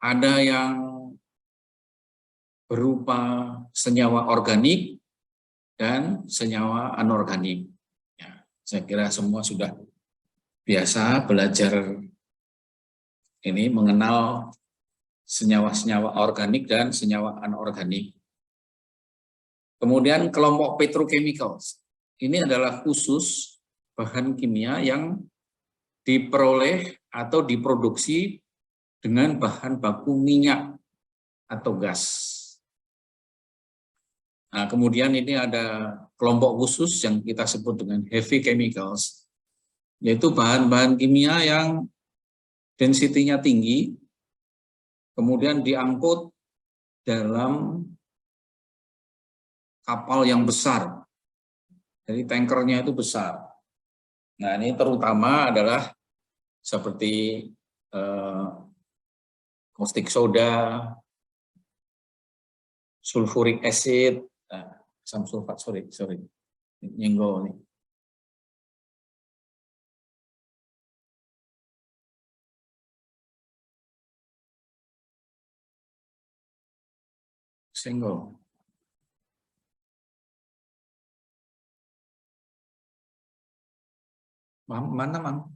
ada yang berupa senyawa organik dan senyawa anorganik. Ya, saya kira semua sudah biasa belajar ini mengenal senyawa-senyawa organik dan senyawa anorganik. Kemudian kelompok petrochemicals. Ini adalah khusus bahan kimia yang diperoleh atau diproduksi dengan bahan baku minyak atau gas. Nah, kemudian ini ada kelompok khusus yang kita sebut dengan heavy chemicals, yaitu bahan-bahan kimia yang density-nya tinggi, kemudian diangkut dalam kapal yang besar. Jadi tankernya itu besar. Nah, ini terutama adalah seperti caustic soda, sulfuric acid, asam sulfat, sorry, nyenggol nih. Senggol. Mana, Mang?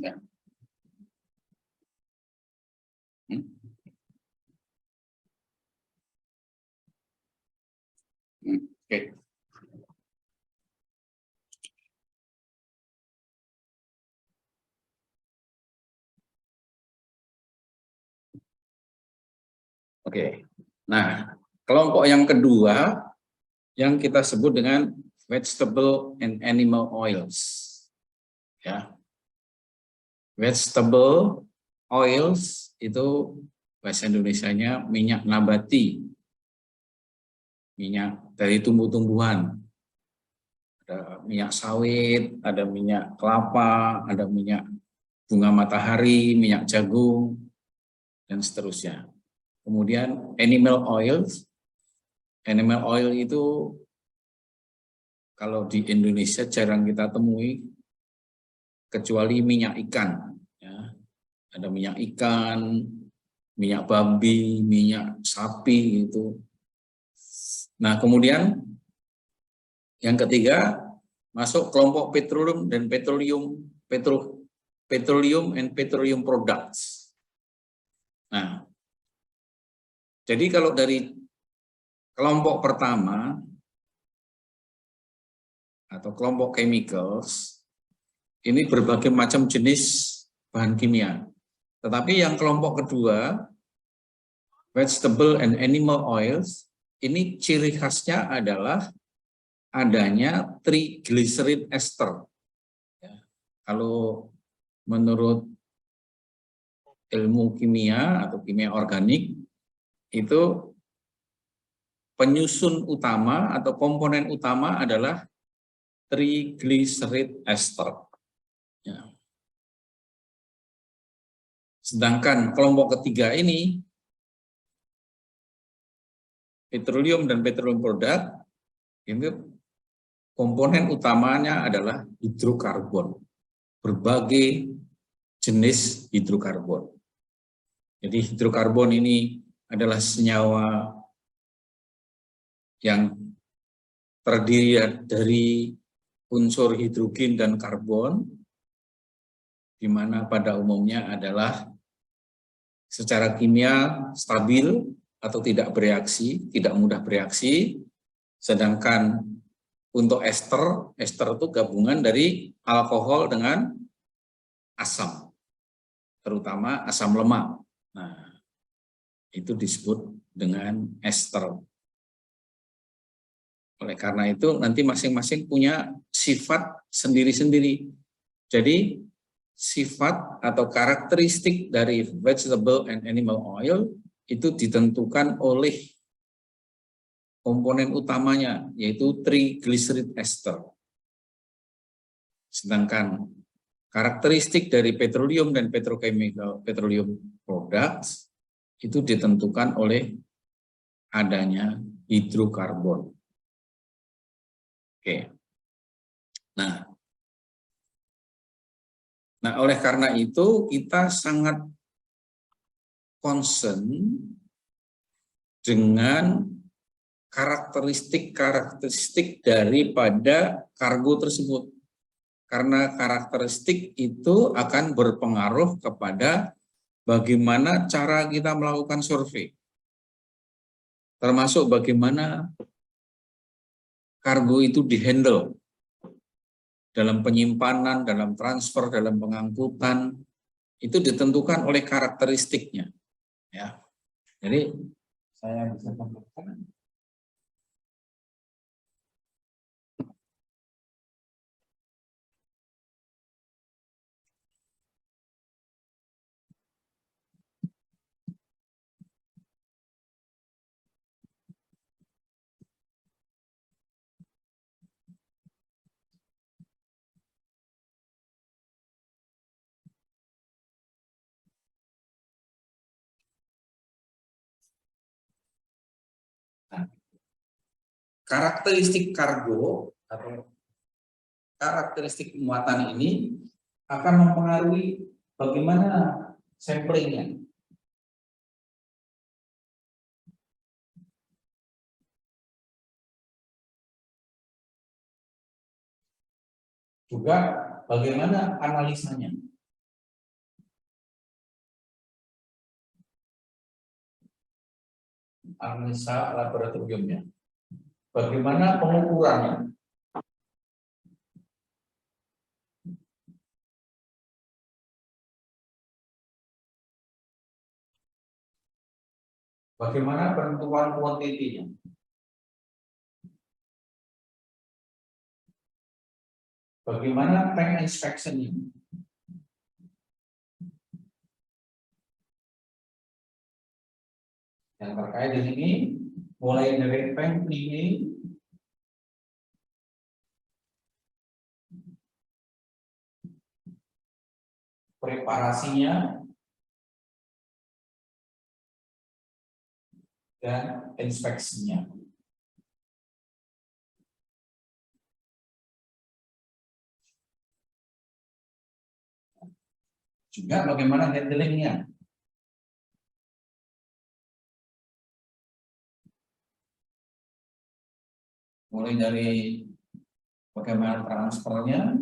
Ya. Oke. Oke. Nah, kelompok yang kedua yang kita sebut dengan vegetable and animal oils. Ya. Vegetable oils itu bahasa Indonesianya minyak nabati. Minyak dari tumbuh-tumbuhan. Ada minyak sawit, ada minyak kelapa, ada minyak bunga matahari, minyak jagung, dan seterusnya. Kemudian animal oils. Animal oil itu kalau di Indonesia jarang kita temui, kecuali minyak ikan. Ya. Ada minyak ikan, minyak babi, minyak sapi itu. Nah, kemudian yang ketiga masuk kelompok petroleum dan petroleum and petroleum products. Nah, jadi kalau dari kelompok pertama atau kelompok chemicals ini berbagai macam jenis bahan kimia. Tetapi yang kelompok kedua, vegetable and animal oils, ini ciri khasnya adalah adanya triglycerid ester. Ya. Kalau menurut ilmu kimia atau kimia organik, itu penyusun utama atau komponen utama adalah triglycerid ester. Ya. Sedangkan kelompok ketiga ini, petroleum dan petroleum product, ini komponen utamanya adalah hidrokarbon. Berbagai jenis hidrokarbon. Jadi hidrokarbon ini adalah senyawa yang terdiri dari unsur hidrogen dan karbon, di mana pada umumnya adalah secara kimia stabil atau tidak bereaksi, tidak mudah bereaksi. Sedangkan untuk ester itu gabungan dari alkohol dengan asam, terutama asam lemak. Nah, itu disebut dengan ester. Oleh karena itu nanti masing-masing punya sifat sendiri-sendiri. Jadi sifat atau karakteristik dari vegetable and animal oil itu ditentukan oleh komponen utamanya, yaitu triglyceride ester. Sedangkan karakteristik dari petroleum dan petroleum products itu ditentukan oleh adanya hidrokarbon. Oke. Nah, oleh karena itu kita sangat concern dengan karakteristik daripada kargo tersebut. Karena karakteristik itu akan berpengaruh kepada bagaimana cara kita melakukan survei. Termasuk bagaimana kargo itu dihandle dalam penyimpanan, dalam transfer, dalam pengangkutan, itu ditentukan oleh karakteristiknya. Ya, jadi saya bisa tambahkan. Nah, karakteristik kargo atau karakteristik muatan ini akan mempengaruhi bagaimana samplingnya. Juga bagaimana analisanya. Analisa laboratoriumnya. Bagaimana pengukurannya. Bagaimana penentuan kuantitinya. Bagaimana tank inspection-nya. Yang terkait di sini mulai dari tank ini preparasinya dan inspeksinya. Juga bagaimana handlingnya. Mulai dari bagaimana transfernya,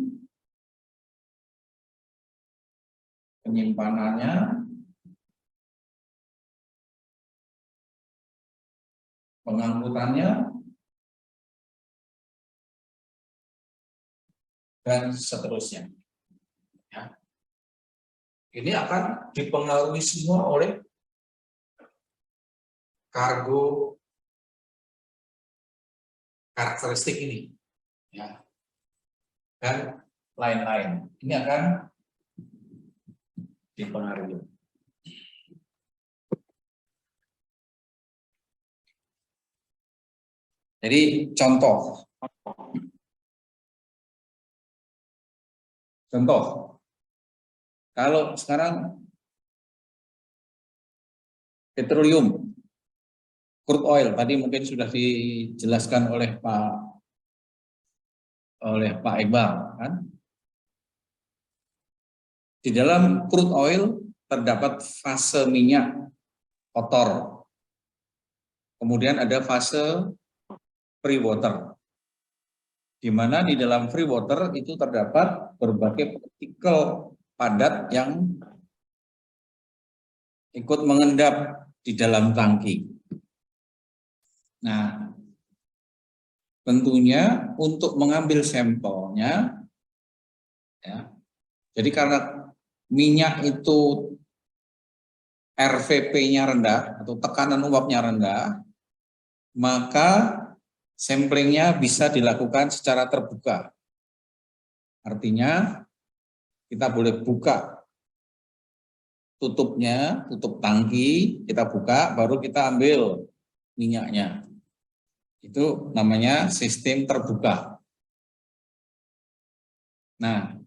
penyimpanannya, pengangkutannya, dan seterusnya. Ya. Ini akan dipengaruhi semua oleh kargo karakteristik ini, ya, dan lain-lain. Ini akan dipengaruhi. Jadi contoh, kalau sekarang petroleum, crude oil, tadi mungkin sudah dijelaskan oleh Pak Iqbal, kan? Di dalam crude oil terdapat fase minyak kotor, kemudian ada fase free water, di mana di dalam free water itu terdapat berbagai partikel padat yang ikut mengendap di dalam tangki. Nah, tentunya untuk mengambil sampelnya, ya, jadi karena minyak itu RVP-nya rendah atau tekanan uapnya rendah, maka samplingnya bisa dilakukan secara terbuka. Artinya kita boleh buka tutupnya, tutup tangki, kita buka, baru kita ambil minyaknya. Itu namanya sistem terbuka. Nah,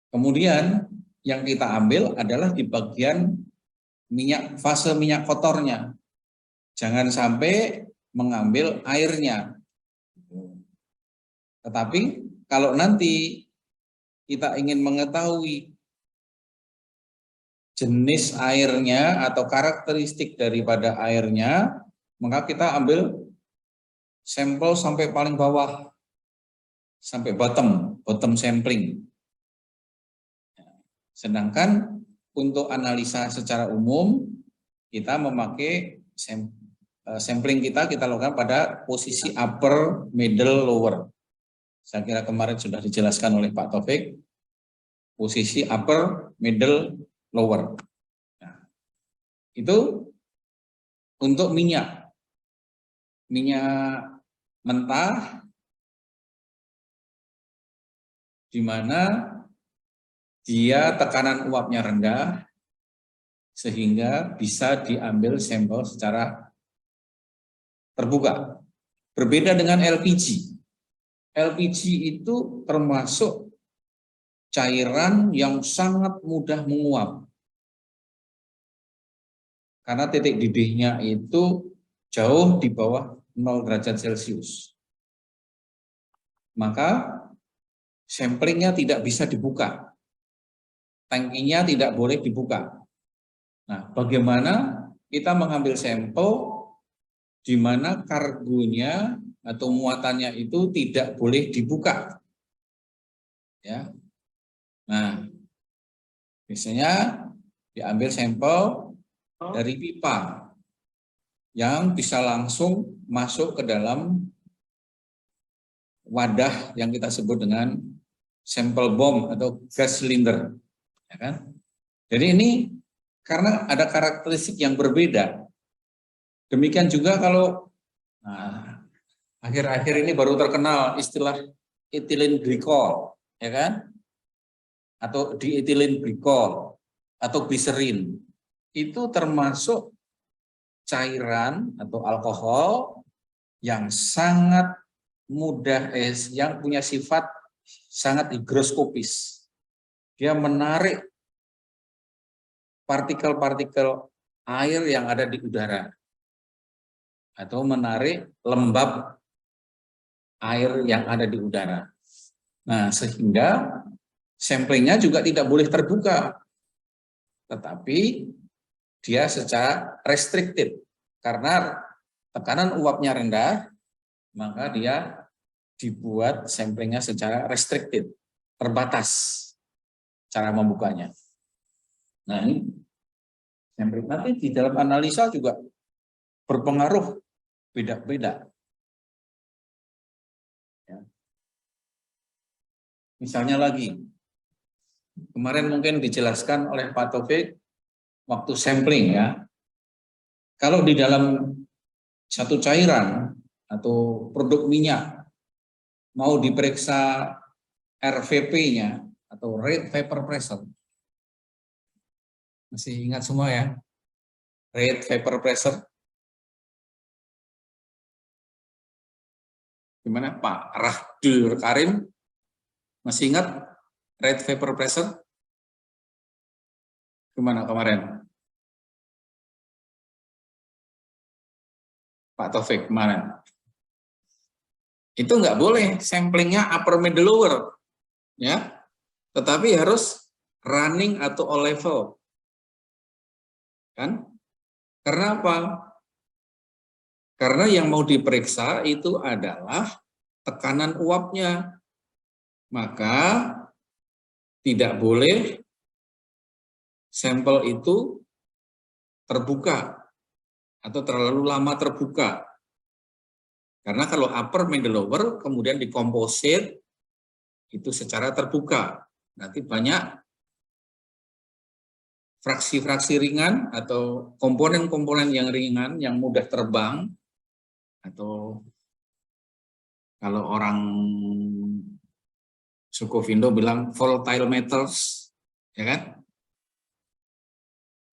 kemudian yang kita ambil adalah di bagian minyak, fase minyak kotornya. Jangan sampai mengambil airnya. Tetapi kalau nanti kita ingin mengetahui jenis airnya atau karakteristik daripada airnya, maka kita ambil sampel sampai paling bawah, sampai bottom sampling. Sedangkan untuk analisa secara umum, kita memakai sampling kita lakukan pada posisi upper, middle, lower. Saya kira kemarin sudah dijelaskan oleh Pak Taufik, posisi upper, middle, lower. Nah, itu untuk minyak mentah, di mana dia tekanan uapnya rendah, sehingga bisa diambil sampel secara terbuka. Berbeda dengan LPG. LPG itu termasuk cairan yang sangat mudah menguap. Karena titik didihnya itu jauh di bawah 0 derajat Celcius. Maka samplingnya tidak bisa dibuka. Tangkinya tidak boleh dibuka. Nah, bagaimana kita mengambil sampel di mana kargonya atau muatannya itu tidak boleh dibuka? Ya. Nah, biasanya diambil sampel dari pipa yang bisa langsung masuk ke dalam wadah yang kita sebut dengan sampel bom atau gas cylinder. Ya kan? Jadi ini karena ada karakteristik yang berbeda. Demikian juga kalau akhir-akhir ini baru terkenal istilah ethylene glycol, ya kan? Atau diethylene glycol atau gliserin. Itu termasuk cairan atau alkohol yang sangat mudah, yang punya sifat sangat higroskopis. Dia menarik partikel-partikel air yang ada di udara atau menarik lembab air yang ada di udara. Nah, sehingga samplingnya juga tidak boleh terbuka, tetapi dia secara restricted. Karena tekanan uapnya rendah, maka dia dibuat samplingnya secara restricted, terbatas cara membukanya. Nah, ini sampling nanti di dalam analisa juga berpengaruh beda-beda. Ya. Misalnya lagi, kemarin mungkin dijelaskan oleh Pak Taufik waktu sampling ya. Kalau di dalam satu cairan atau produk minyak mau diperiksa RVP-nya atau rate vapor pressure. Masih ingat semua ya? Rate vapor pressure. Gimana Pak Rahdul Karim? Masih ingat rate vapor pressure? Gimana kemarin? Pak Taufik kemarin. Itu nggak boleh samplingnya upper middle lower. Ya. Tetapi harus running atau all level. Kan? Karena apa? Karena yang mau diperiksa itu adalah tekanan uapnya. Maka tidak boleh sampel itu terbuka atau terlalu lama terbuka. Karena kalau upper, middle, lower, kemudian dikomposit, itu secara terbuka. Nanti banyak fraksi-fraksi ringan atau komponen-komponen yang ringan yang mudah terbang, atau kalau orang suku Indo bilang volatile metals, ya kan?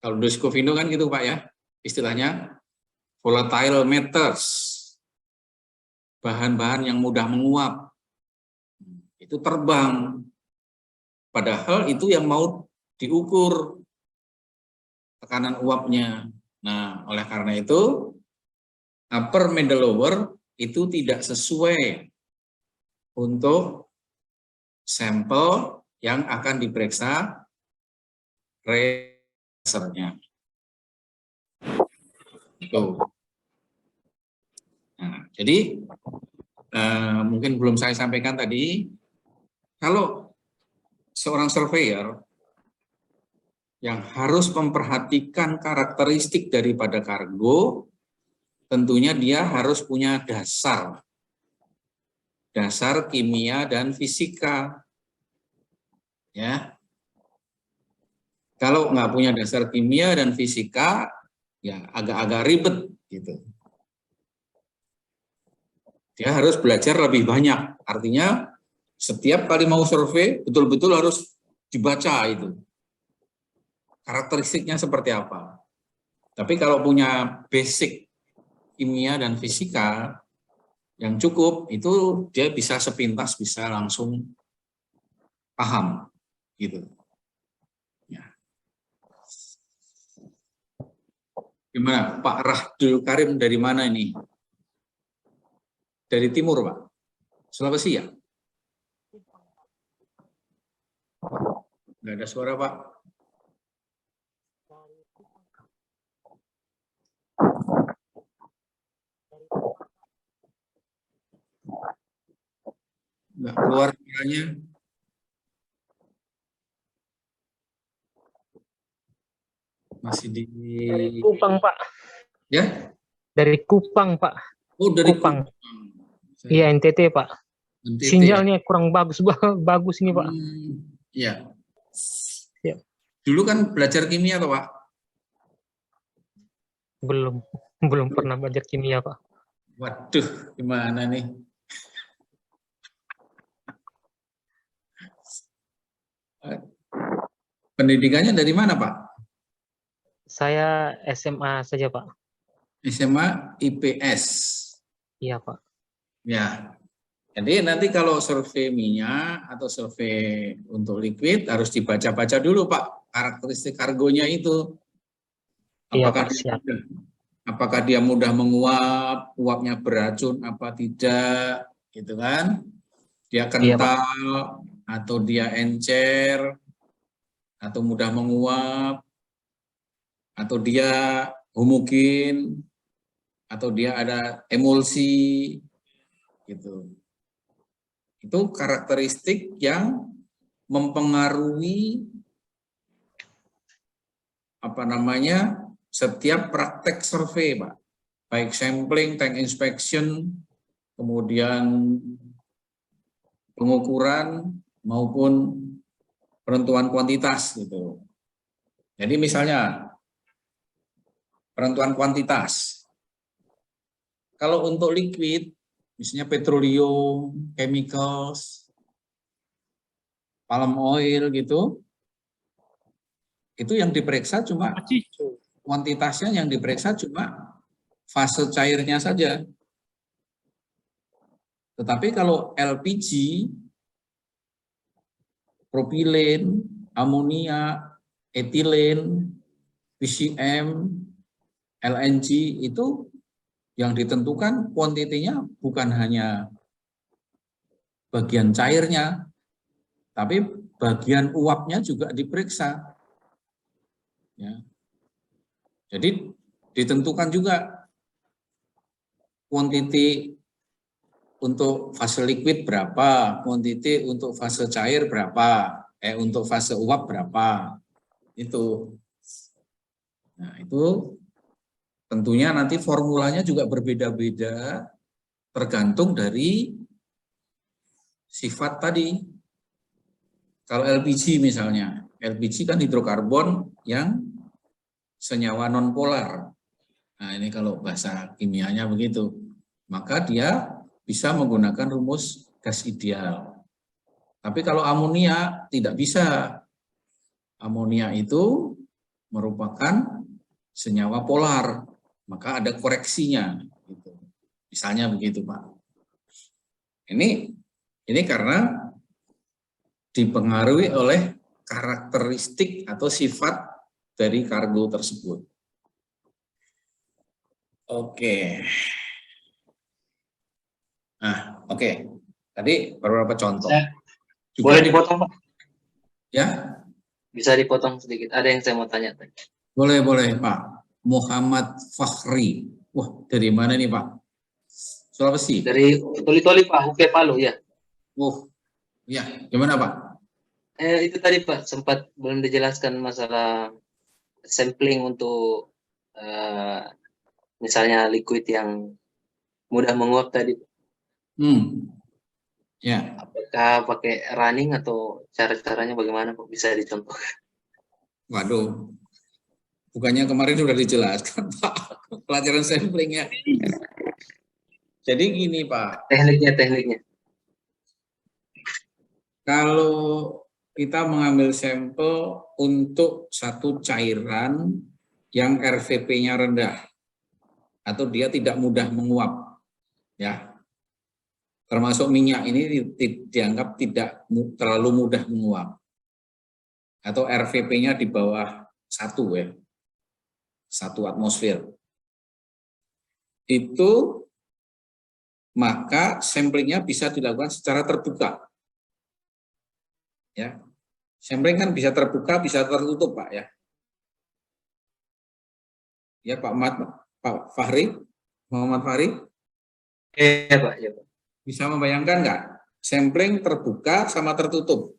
Kalau di suku Indo kan gitu Pak ya, istilahnya volatile metals, bahan-bahan yang mudah menguap, itu terbang. Padahal itu yang mau diukur tekanan uapnya. Nah, oleh karena itu upper, middle, lower itu tidak sesuai untuk sampel yang akan diperiksa resernya. Itu. Nah, jadi mungkin belum saya sampaikan tadi, kalau seorang surveyor yang harus memperhatikan karakteristik daripada kargo, tentunya dia harus punya dasar kimia dan fisika. Ya, kalau nggak punya dasar kimia dan fisika, ya agak-agak ribet gitu. Dia harus belajar lebih banyak. Artinya setiap kali mau survei betul-betul harus dibaca itu. Karakteristiknya seperti apa. Tapi kalau punya basic kimia dan fisika yang cukup, itu dia bisa sepintas, bisa langsung paham gitu. Ya. Gimana Pak Rahdul Karim, dari mana ini? Dari timur Pak? Sulawesi ya? Nggak ada suara Pak. Nggak keluar suaranya. Masih di... Dari Kupang, Pak. Ya? Dari Kupang, Pak. Oh, dari Kupang. Kupang. Iya, NTT, Pak. NTT, sinyalnya ya? Kurang bagus, bagus ini, Pak. Iya. Ya. Dulu kan belajar kimia atau Pak? Belum pernah belajar kimia, Pak. Waduh, gimana nih? Pendidikannya dari mana, Pak? Saya SMA saja, Pak. SMA IPS. Iya, Pak. Ya. Jadi nanti kalau survei minyak atau survei untuk liquid harus dibaca-baca dulu, Pak, karakteristik kargonya itu. Apakah iya, Pak, apakah dia mudah menguap, uapnya beracun apa tidak, gitu kan? Dia kental, iya, atau dia encer, atau mudah menguap, atau dia homogen, atau dia ada emulsi, gitu. Itu karakteristik yang mempengaruhi setiap praktek survei, Pak. Baik sampling, tank inspection, kemudian pengukuran maupun penentuan kuantitas gitu. Jadi misalnya penentuan kuantitas. Kalau untuk liquid, misalnya petroleum, chemicals, palm oil gitu, itu yang diperiksa cuma kuantitasnya, yang diperiksa cuma fase cairnya saja. Tetapi kalau LPG, propilen, amonia, etilen, PCM, LNG itu yang ditentukan kuantitinya bukan hanya bagian cairnya, tapi bagian uapnya juga diperiksa. Ya. Jadi ditentukan juga kuantiti untuk fase liquid berapa, kuantiti untuk fase cair berapa, untuk fase uap berapa. Itu. Nah, itu tentunya nanti formulanya juga berbeda-beda tergantung dari sifat tadi. Kalau LPG misalnya, LPG kan hidrokarbon yang senyawa nonpolar. Nah, ini kalau bahasa kimianya begitu. Maka dia bisa menggunakan rumus gas ideal. Tapi kalau amonia tidak bisa. Amonia itu merupakan senyawa polar, maka ada koreksinya. Gitu. Misalnya begitu, Pak. Ini karena dipengaruhi oleh karakteristik atau sifat dari kargo tersebut. Oke. Nah, oke. Tadi beberapa contoh. Boleh dipotong, Pak? Ya? Bisa dipotong sedikit. Ada yang saya mau tanya tadi. Boleh, Pak. Muhammad Fakhri. Wah, dari mana nih, Pak? Sulawesi? Dari Toli-Toli, Pak. Uke Palu, ya. Ya. Gimana, Pak? Itu tadi, Pak. Sempat belum dijelaskan masalah sampling untuk misalnya liquid yang mudah menguap tadi. Ya. Apakah pakai running atau cara-caranya bagaimana, Pak? Bisa dicontohkan? Waduh. Bukannya kemarin sudah dijelaskan, Pak, pelajaran samplingnya. Jadi gini, Pak. Tekniknya. Kalau kita mengambil sampel untuk satu cairan yang RVP-nya rendah atau dia tidak mudah menguap, ya, termasuk minyak ini dianggap tidak terlalu mudah menguap atau RVP-nya di bawah 1 ya, 1 atmosfer. Itu maka samplingnya bisa dilakukan secara terbuka. Ya, sampling kan bisa terbuka, bisa tertutup, Pak, ya. Ya, Pak Fahri, Muhammad Fahri. Ya, Pak. Bisa membayangkan nggak? Sampling terbuka sama tertutup.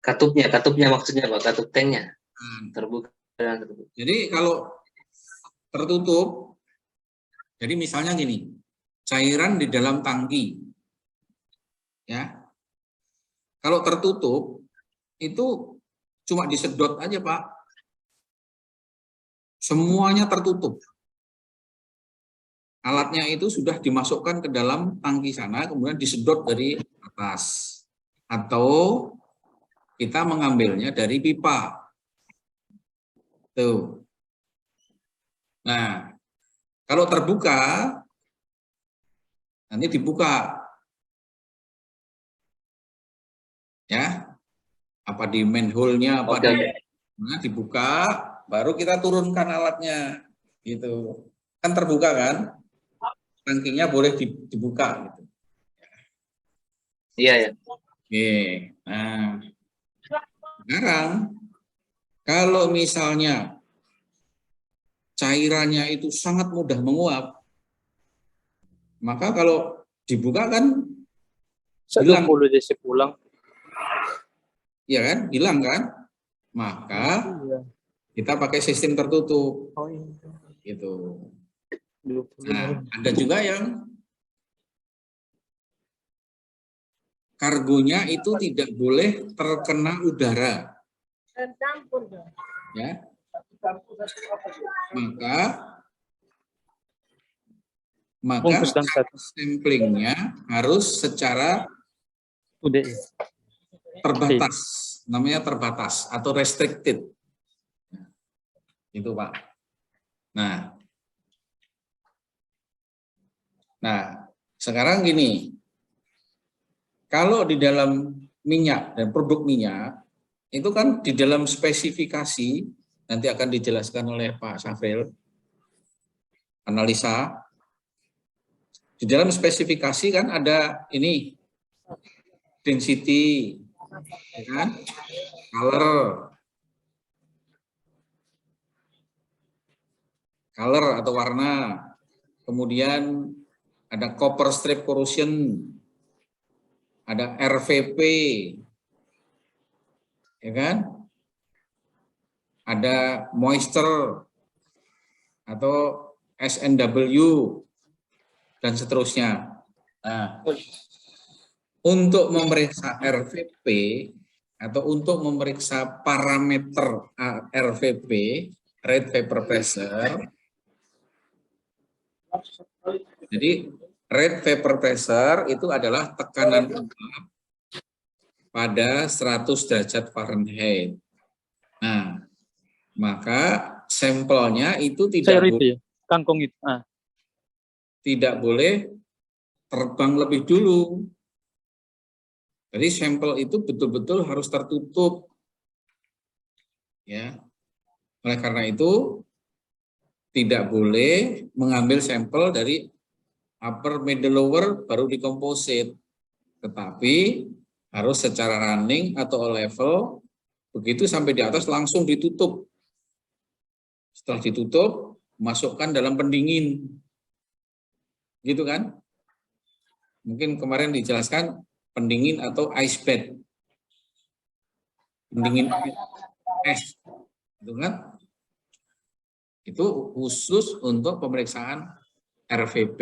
Katupnya maksudnya, Pak. Katup tanknya. Terbuka dan tertutup. Jadi kalau tertutup, jadi misalnya gini, cairan di dalam tangki. Ya, kalau tertutup itu cuma disedot aja, Pak. Semuanya tertutup. Alatnya itu sudah dimasukkan ke dalam tangki sana, kemudian disedot dari atas. Atau kita mengambilnya dari pipa. Tuh. Nah, kalau terbuka, nanti dibuka. Ya, apa di manhole-nya, apa dibuka, baru kita turunkan alatnya, gitu. Kan terbuka kan, tangkinya boleh dibuka, gitu. Iya, ya. Oke, nah sekarang kalau misalnya cairannya itu sangat mudah menguap, maka kalau dibuka kan hilang. 20 desi pulang. Ya kan, hilang kan? Maka kita pakai sistem tertutup. Oh, iya. Gitu. Nah, ada juga yang kargonya itu tidak boleh terkena udara. Ya. Maka samplingnya harus secara terbatas, namanya terbatas atau restricted. Itu, Pak. Nah, sekarang gini, kalau di dalam minyak dan produk minyak, itu kan di dalam spesifikasi, nanti akan dijelaskan oleh Pak Syafril, analisa, di dalam spesifikasi kan ada ini, density, ya kan? Color atau warna, kemudian ada copper strip corrosion, ada RVP, ya kan? Ada moisture atau SNW dan seterusnya. Nah, untuk memeriksa RVP atau untuk memeriksa parameter RVP, rate vapor pressure. Jadi rate vapor pressure itu adalah tekanan uap pada 100 derajat Fahrenheit. Nah, maka sampelnya itu Sayur itu ya, kangkung itu. tidak boleh terbang lebih dulu. Jadi sampel itu betul-betul harus tertutup. Ya. Oleh karena itu tidak boleh mengambil sampel dari upper, middle, lower baru dikomposit. Tetapi harus secara running atau level, begitu sampai di atas langsung ditutup. Setelah ditutup, masukkan dalam pendingin. Gitu kan? Mungkin kemarin dijelaskan pendingin atau ice bed. Pendingin es. Gitu kan? Itu khusus untuk pemeriksaan RVP.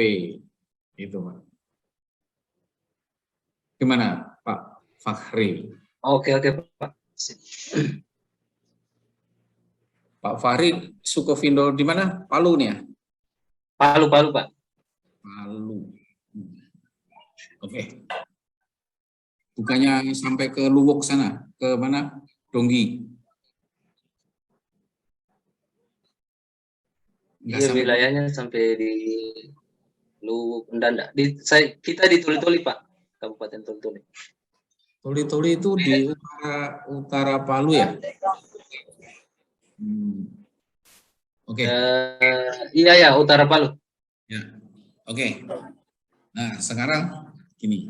Gitu, Pak. Gimana, Pak Fakhri? Oke, Pak. Pak Fahri, Sukovindo di mana? Palu nih ya? Palu, Pak. Palu. Oke. Bukannya sampai ke Luwuk sana, ke mana? Donggi. Iya, wilayahnya sampai di Luwuk, Ndanda. Kita di Tuli-Tuli, Pak. Kabupaten Tuli-Tuli. Tuli-Tuli itu di utara Palu ya? Oke. Iya, utara Palu. Ya. Oke. Nah, sekarang gini.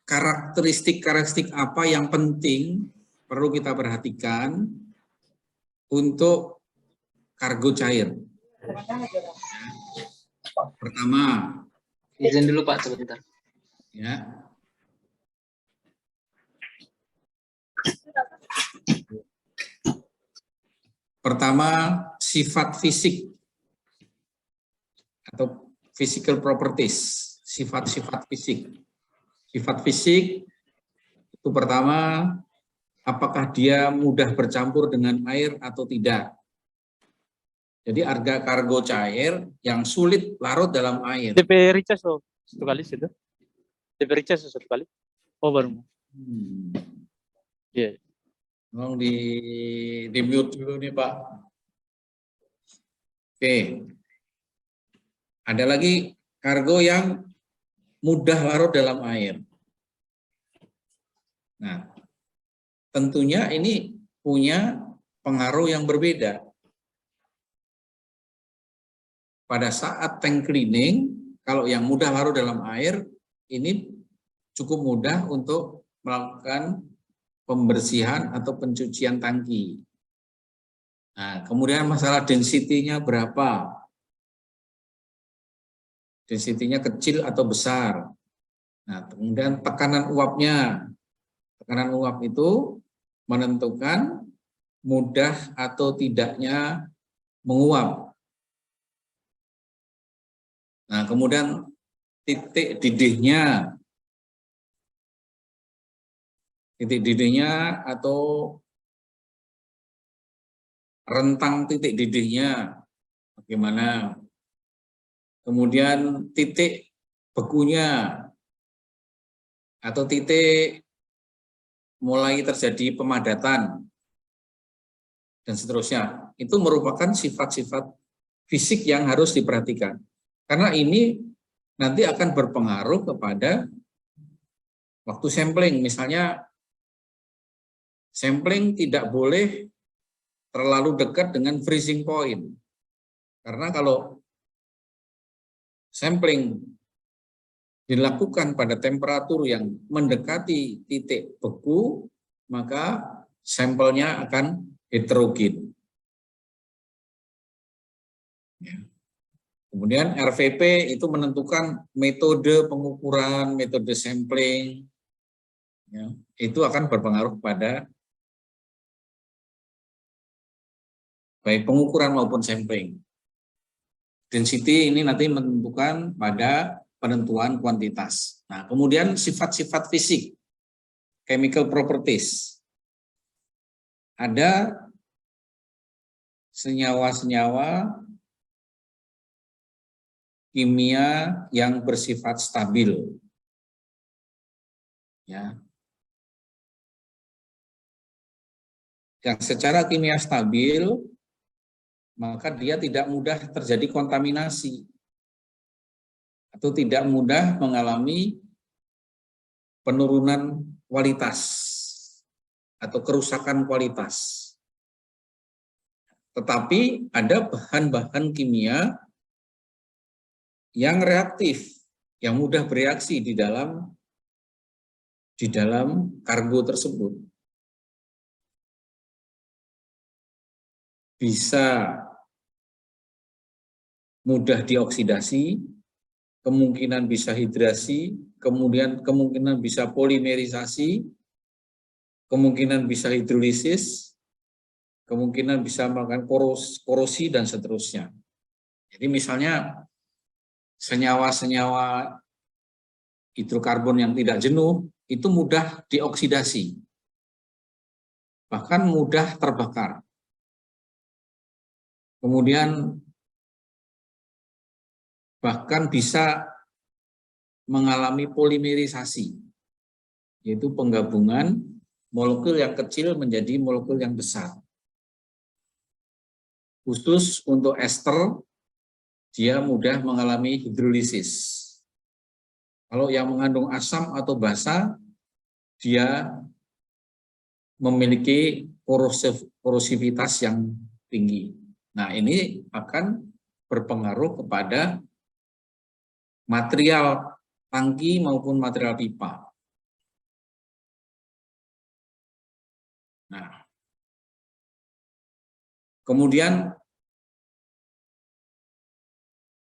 Karakteristik apa yang penting perlu kita perhatikan untuk kargo cair? Pertama, izin dulu Pak sebentar. Ya. Pertama, sifat fisik atau physical properties, sifat-sifat fisik. Sifat fisik itu pertama, apakah dia mudah bercampur dengan air atau tidak. Jadi harga kargo cair yang sulit larut dalam air. DP recharge satu kali sudah. DP recharge satu kali. Oh baru. Iya. Tolong di mute dulu nih Pak. Oke. Ada lagi kargo yang mudah larut dalam air. Nah, tentunya ini punya pengaruh yang berbeda. Pada saat tank cleaning, kalau yang mudah larut dalam air, ini cukup mudah untuk melakukan pembersihan atau pencucian tangki. Nah, kemudian masalah density-nya berapa? Density-nya kecil atau besar. Nah, kemudian tekanan uapnya. Tekanan uap itu menentukan mudah atau tidaknya menguap. Nah, kemudian titik didihnya. Titik didihnya atau rentang titik didihnya bagaimana. Kemudian titik bekunya atau titik mulai terjadi pemadatan dan seterusnya. Itu merupakan sifat-sifat fisik yang harus diperhatikan. Karena ini nanti akan berpengaruh kepada waktu sampling. Misalnya sampling tidak boleh terlalu dekat dengan freezing point. Karena kalau sampling dilakukan pada temperatur yang mendekati titik beku, maka sampelnya akan heterogen. Ya. Kemudian RVP itu menentukan metode pengukuran, metode sampling. ya, itu akan berpengaruh pada baik pengukuran maupun sampling. Density ini nanti menentukan pada penentuan kuantitas. Nah, kemudian sifat-sifat fisik, chemical properties. Ada senyawa-senyawa kimia yang bersifat stabil. Ya. Yang secara kimia stabil, maka dia tidak mudah terjadi kontaminasi atau tidak mudah mengalami penurunan kualitas atau kerusakan kualitas. Tetapi ada bahan-bahan kimia yang reaktif, yang mudah bereaksi di dalam kargo tersebut. Bisa mudah dioksidasi, kemungkinan bisa hidrasi, kemudian kemungkinan bisa polimerisasi, kemungkinan bisa hidrolisis, kemungkinan bisa melakukan korosi dan seterusnya. Jadi misalnya senyawa-senyawa hidrokarbon yang tidak jenuh itu mudah dioksidasi, bahkan mudah terbakar. Kemudian bahkan bisa mengalami polimerisasi, yaitu penggabungan molekul yang kecil menjadi molekul yang besar. Khusus untuk ester, dia mudah mengalami hidrolisis. Kalau yang mengandung asam atau basa, dia memiliki korosivitas yang tinggi. Nah, ini akan berpengaruh kepada material tangki maupun material pipa. Nah, kemudian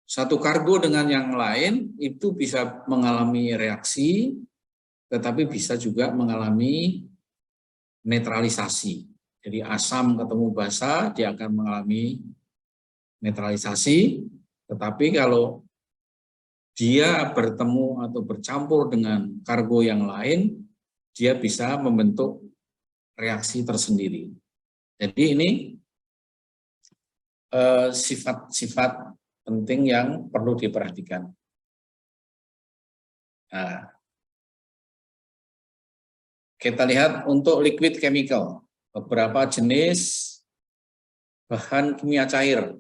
satu kargo dengan yang lain itu bisa mengalami reaksi, tetapi bisa juga mengalami netralisasi. Jadi asam ketemu basa, dia akan mengalami netralisasi, tetapi kalau dia bertemu atau bercampur dengan kargo yang lain, dia bisa membentuk reaksi tersendiri. Jadi ini sifat-sifat penting yang perlu diperhatikan. Nah, kita lihat untuk liquid chemical, beberapa jenis bahan kimia cair.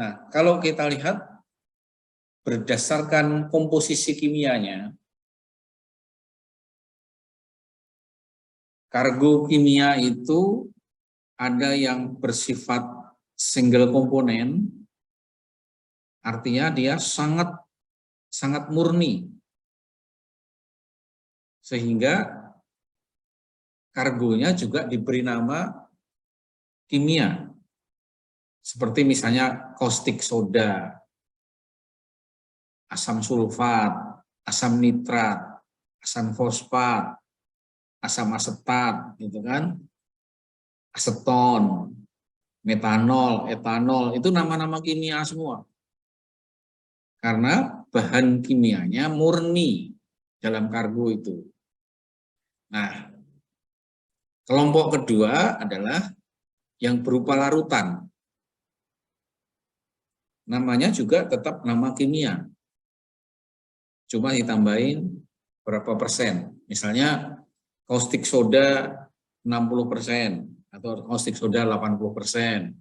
Nah, kalau kita lihat berdasarkan komposisi kimianya, kargo kimia itu ada yang bersifat single komponen, artinya dia sangat murni, sehingga kargonya juga diberi nama kimia, seperti misalnya caustic soda, asam sulfat, asam nitrat, asam fosfat, asam asetat, gitu kan, aseton, metanol, etanol, itu nama-nama kimia semua. Karena bahan kimianya murni dalam kargo itu. Nah, kelompok kedua adalah yang berupa larutan. Namanya juga tetap nama kimia. Cuma ditambahin berapa persen. Misalnya caustic soda 60% atau caustic soda 80%.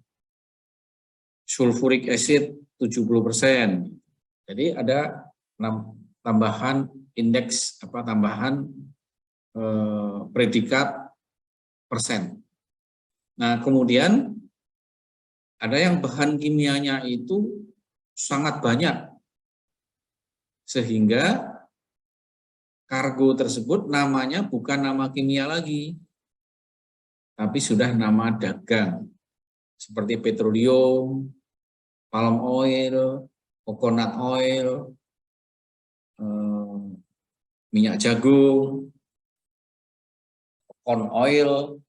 Sulfuric acid 70%. Jadi ada tambahan indeks tambahan predikat persen. Nah, kemudian ada yang bahan kimianya itu sangat banyak, sehingga kargo tersebut namanya bukan nama kimia lagi, tapi sudah nama dagang, seperti petroleum, palm oil, coconut oil, minyak jagung, corn oil,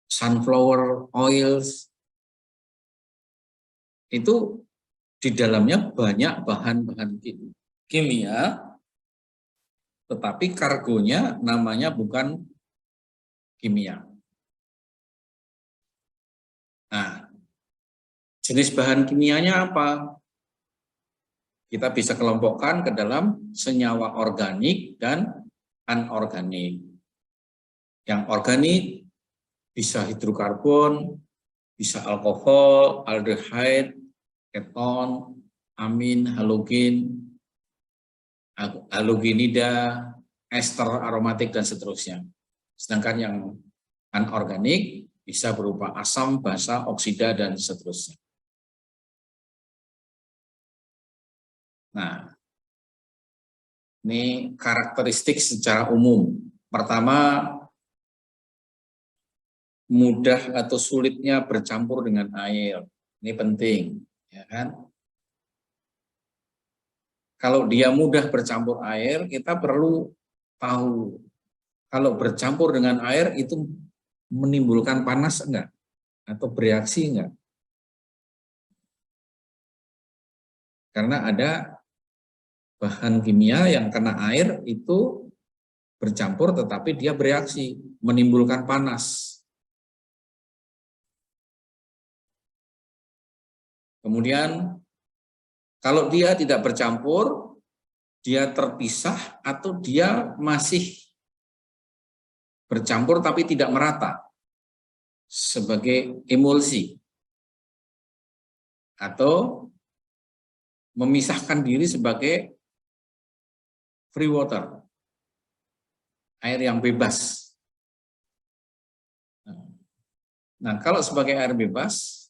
sunflower oils, itu di dalamnya banyak bahan-bahan kimia, tetapi kargonya namanya bukan kimia. Nah, jenis bahan kimianya apa? Kita bisa kelompokkan ke dalam senyawa organik dan anorganik. Yang organik bisa hidrokarbon, bisa alkohol, aldehyde, keton, amin, halogen, halogenida, ester aromatik, dan seterusnya. Sedangkan yang anorganik bisa berupa asam, basa, oksida, dan seterusnya. Nah, ini karakteristik secara umum. Pertama, mudah atau sulitnya bercampur dengan air. Ini penting, ya kan? Kalau dia mudah bercampur air, kita perlu tahu kalau bercampur dengan air itu menimbulkan panas enggak? Atau bereaksi enggak? Karena ada bahan kimia yang kena air itu bercampur tetapi dia bereaksi, menimbulkan panas. Kemudian kalau dia tidak bercampur, dia terpisah atau dia masih bercampur tapi tidak merata sebagai emulsi atau memisahkan diri sebagai free water, air yang bebas. Nah, kalau sebagai air bebas,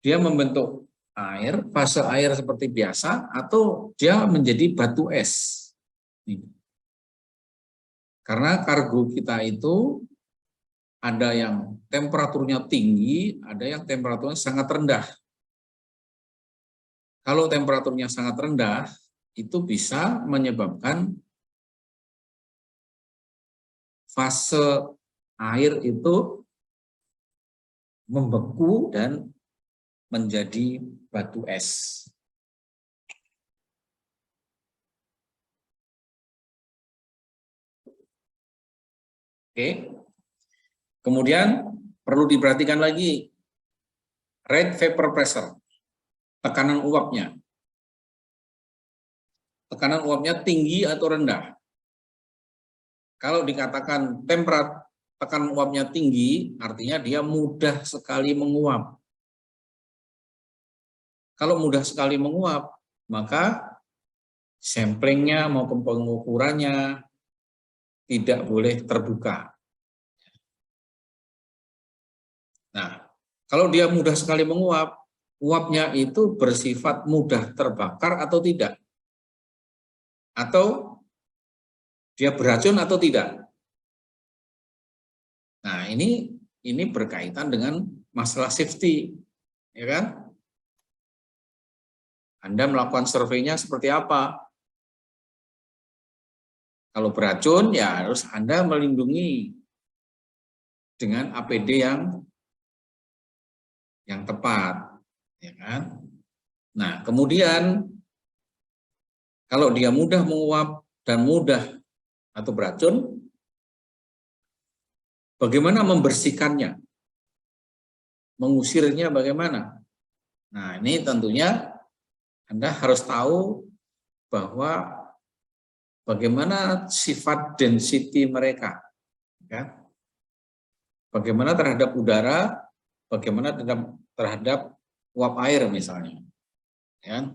dia membentuk air, fase air seperti biasa, atau dia menjadi batu es. Karena kargo kita itu ada yang temperaturnya tinggi, ada yang temperaturnya sangat rendah. Kalau temperaturnya sangat rendah, itu bisa menyebabkan fase air itu membeku dan menjadi batu es. Oke. Kemudian perlu diperhatikan lagi rate vapor pressure, tekanan uapnya. Tekanan uapnya tinggi atau rendah. Kalau dikatakan tekanan uapnya tinggi, artinya dia mudah sekali menguap. Kalau mudah sekali menguap, maka samplingnya maupun pengukurannya tidak boleh terbuka. Nah, kalau dia mudah sekali menguap, uapnya itu bersifat mudah terbakar atau tidak? Atau dia beracun atau tidak? Nah, ini berkaitan dengan masalah safety, ya kan? Anda melakukan surveinya seperti apa? Kalau beracun, ya harus Anda melindungi dengan APD yang tepat, ya kan? Nah, kemudian kalau dia mudah menguap dan mudah atau beracun, bagaimana membersihkannya? Mengusirnya bagaimana? Nah, ini tentunya Anda harus tahu bahwa bagaimana sifat density mereka, ya? Bagaimana terhadap udara, bagaimana terhadap uap air misalnya, ya?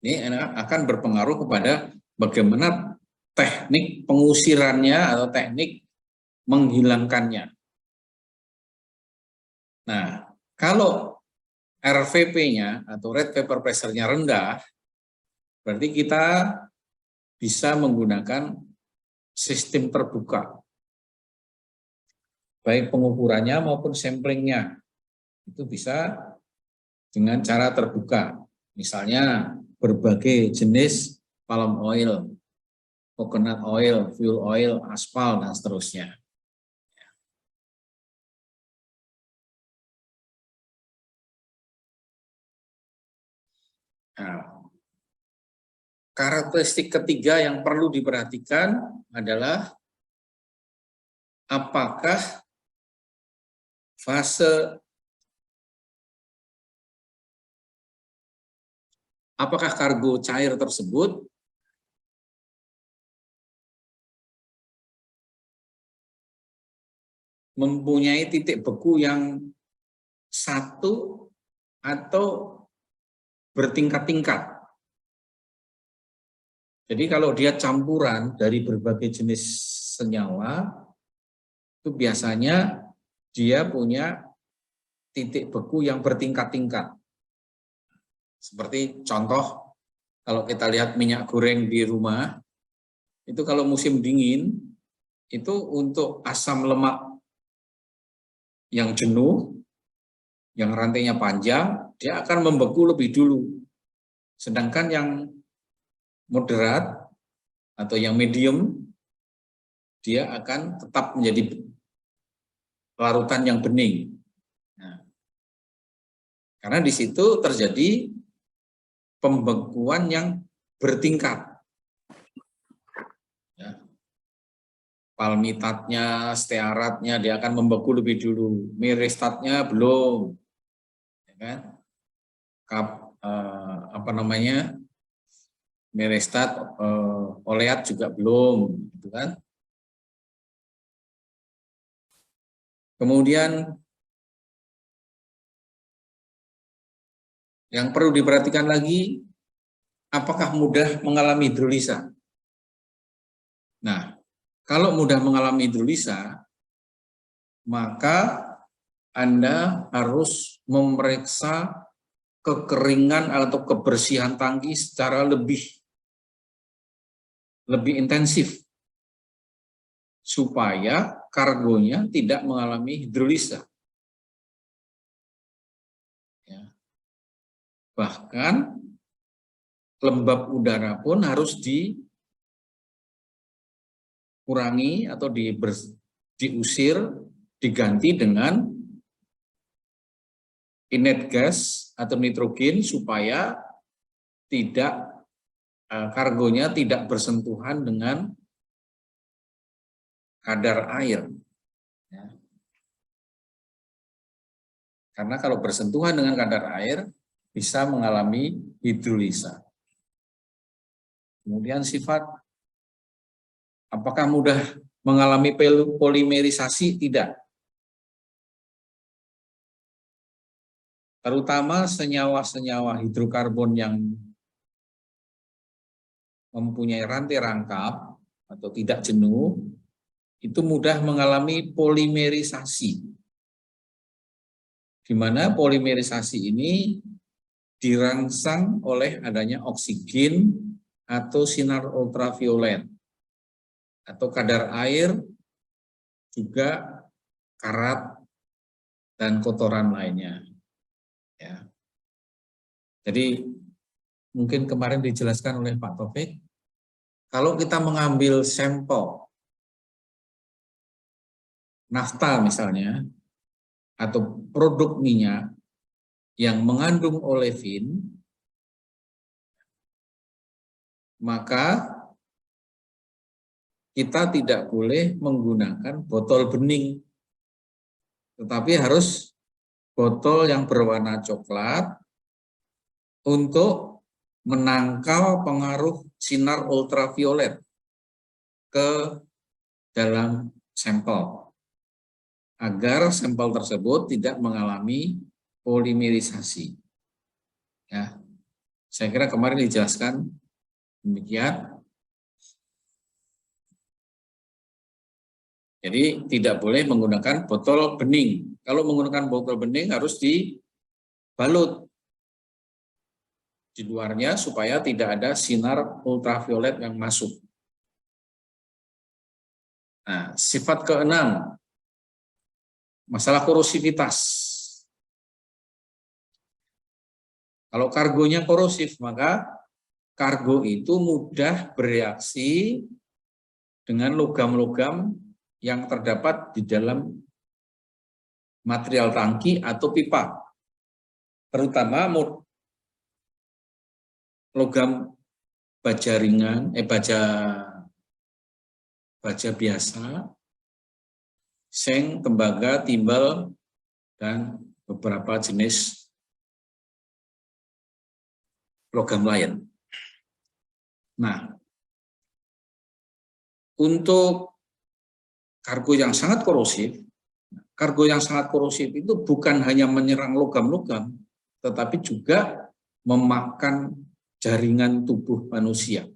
Ini akan berpengaruh kepada bagaimana teknik pengusirannya atau teknik menghilangkannya. Nah, kalau RVP-nya atau rate vapor pressure-nya rendah, berarti kita bisa menggunakan sistem terbuka. Baik pengukurannya maupun samplingnya. Itu bisa dengan cara terbuka. Misalnya berbagai jenis palm oil, coconut oil, fuel oil, aspal, dan seterusnya. Nah, karakteristik ketiga yang perlu diperhatikan adalah apakah kargo cair tersebut mempunyai titik beku yang satu atau bertingkat-tingkat. Jadi kalau dia campuran dari berbagai jenis senyawa, itu biasanya dia punya titik beku yang bertingkat-tingkat. Seperti contoh, kalau kita lihat minyak goreng di rumah, itu kalau musim dingin, itu untuk asam lemak yang jenuh, yang rantainya panjang, dia akan membeku lebih dulu. Sedangkan yang moderat atau yang medium, dia akan tetap menjadi larutan yang bening. Nah, karena di situ terjadi pembekuan yang bertingkat. Ya. Palmitatnya, stearatnya dia akan membeku lebih dulu. Miristatnya belum. Ya kan? Miristat, oleat juga belum, gitu kan? Kemudian yang perlu diperhatikan lagi, apakah mudah mengalami hidrolisa? Nah, kalau mudah mengalami hidrolisa, maka Anda harus memeriksa kekeringan atau kebersihan tangki secara lebih intensif supaya kargonya tidak mengalami hidrolisa. Ya. Bahkan lembab udara pun harus dikurangi atau diusir, diganti dengan inert gas atau nitrogen supaya kargonya tidak bersentuhan dengan kadar air. Ya. Karena kalau bersentuhan dengan kadar air bisa mengalami hidrolisa. Kemudian sifat, apakah mudah mengalami polimerisasi? Tidak. Terutama senyawa-senyawa hidrokarbon yang mempunyai rantai rangkap atau tidak jenuh, itu mudah mengalami polimerisasi. Di mana polimerisasi ini dirangsang oleh adanya oksigen atau sinar ultraviolet, atau kadar air, juga karat, dan kotoran lainnya. Ya. Jadi mungkin kemarin dijelaskan oleh Pak Taufik, kalau kita mengambil sampel nafta misalnya, atau produk minyak yang mengandung olefin, maka kita tidak boleh menggunakan botol bening, tetapi harus botol yang berwarna coklat untuk menangkal pengaruh sinar ultraviolet ke dalam sampel, agar sampel tersebut tidak mengalami polimerisasi. Ya, saya kira kemarin dijelaskan demikian. Jadi tidak boleh menggunakan botol bening. Kalau menggunakan botol bening harus dibalut di luarnya supaya tidak ada sinar ultraviolet yang masuk. Nah, sifat keenam, masalah korosivitas. Kalau kargonya korosif, maka kargo itu mudah bereaksi dengan logam-logam yang terdapat di dalam material tangki atau pipa, terutama logam baja ringan, baja biasa, seng, tembaga, timbal, dan beberapa jenis logam lain. Nah, untuk kargo yang sangat korosif itu bukan hanya menyerang logam-logam, tetapi juga memakan jaringan tubuh manusia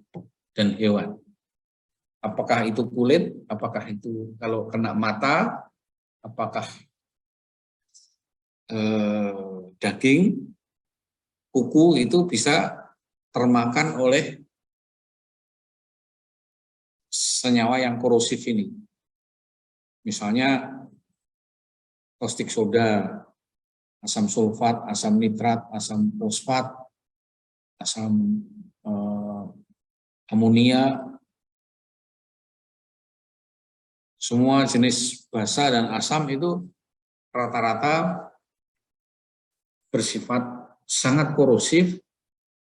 dan hewan. Apakah itu kulit, apakah itu kalau kena mata, apakah daging, kuku itu bisa termakan oleh senyawa yang korosif ini. Misalnya kaustik soda, asam sulfat, asam nitrat, asam fosfat, asam amonia, semua jenis basa dan asam itu rata-rata bersifat sangat korosif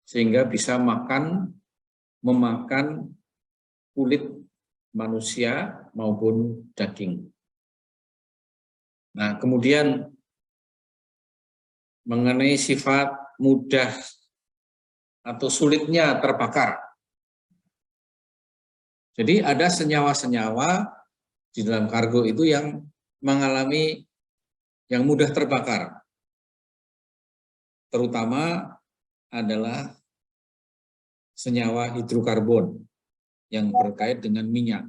sehingga bisa memakan kulit manusia maupun daging. Nah, kemudian mengenai sifat mudah atau sulitnya terbakar. Jadi ada senyawa-senyawa di dalam kargo itu yang mengalami yang mudah terbakar. Terutama adalah senyawa hidrokarbon yang berkait dengan minyak.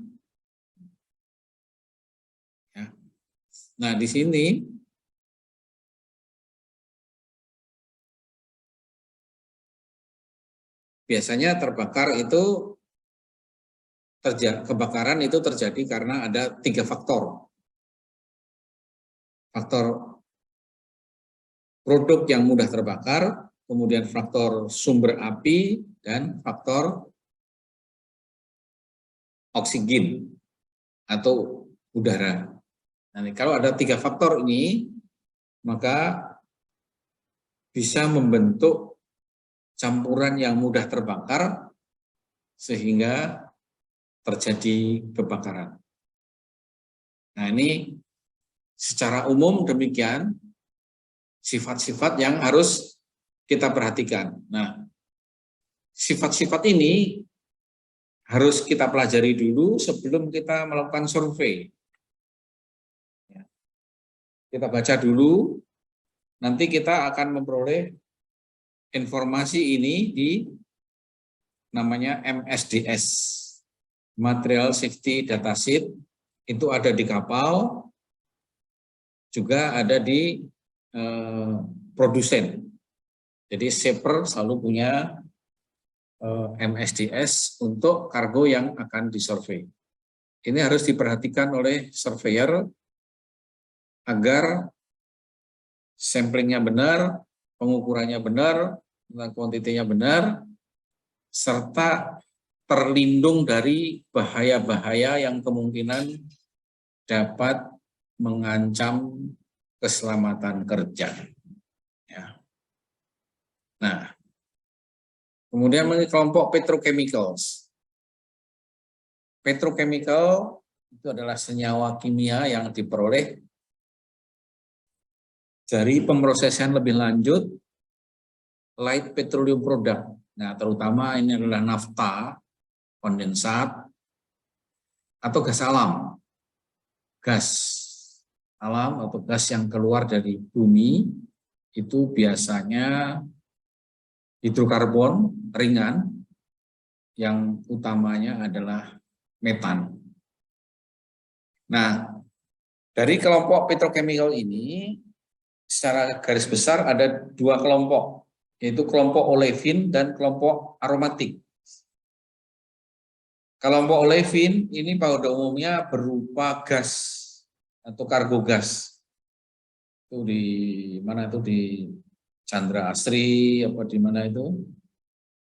Ya. Nah, di sini biasanya kebakaran itu terjadi karena ada 3 faktor. Faktor produk yang mudah terbakar, kemudian faktor sumber api, dan faktor oksigen atau udara. Nah, kalau ada 3 faktor ini, maka bisa membentuk campuran yang mudah terbakar sehingga terjadi kebakaran. Nah, ini secara umum demikian sifat-sifat yang harus kita perhatikan. Nah, sifat-sifat ini harus kita pelajari dulu sebelum kita melakukan survei. Kita baca dulu, nanti kita akan memperoleh informasi ini di namanya MSDS, Material Safety Data Sheet, itu ada di kapal, juga ada di produsen. Jadi shipper selalu punya MSDS untuk kargo yang akan disurvei. Ini harus diperhatikan oleh surveyor agar samplingnya benar, pengukurannya benar, kuantitinya benar, serta terlindung dari bahaya-bahaya yang kemungkinan dapat mengancam keselamatan kerja. Ya. Nah, kemudian kelompok petrochemicals. Petrochemical itu adalah senyawa kimia yang diperoleh dari pemrosesan lebih lanjut light petroleum product. Nah, terutama ini adalah nafta, kondensat, atau gas alam. Gas alam atau gas yang keluar dari bumi itu biasanya hidrokarbon ringan, yang utamanya adalah metan. Nah, dari kelompok petrochemical ini secara garis besar ada 2 kelompok, yaitu kelompok olefin dan kelompok aromatik. Kelompok olefin ini pada umumnya berupa gas atau kargo gas. Itu di mana itu, di Chandra Asri apa di mana itu?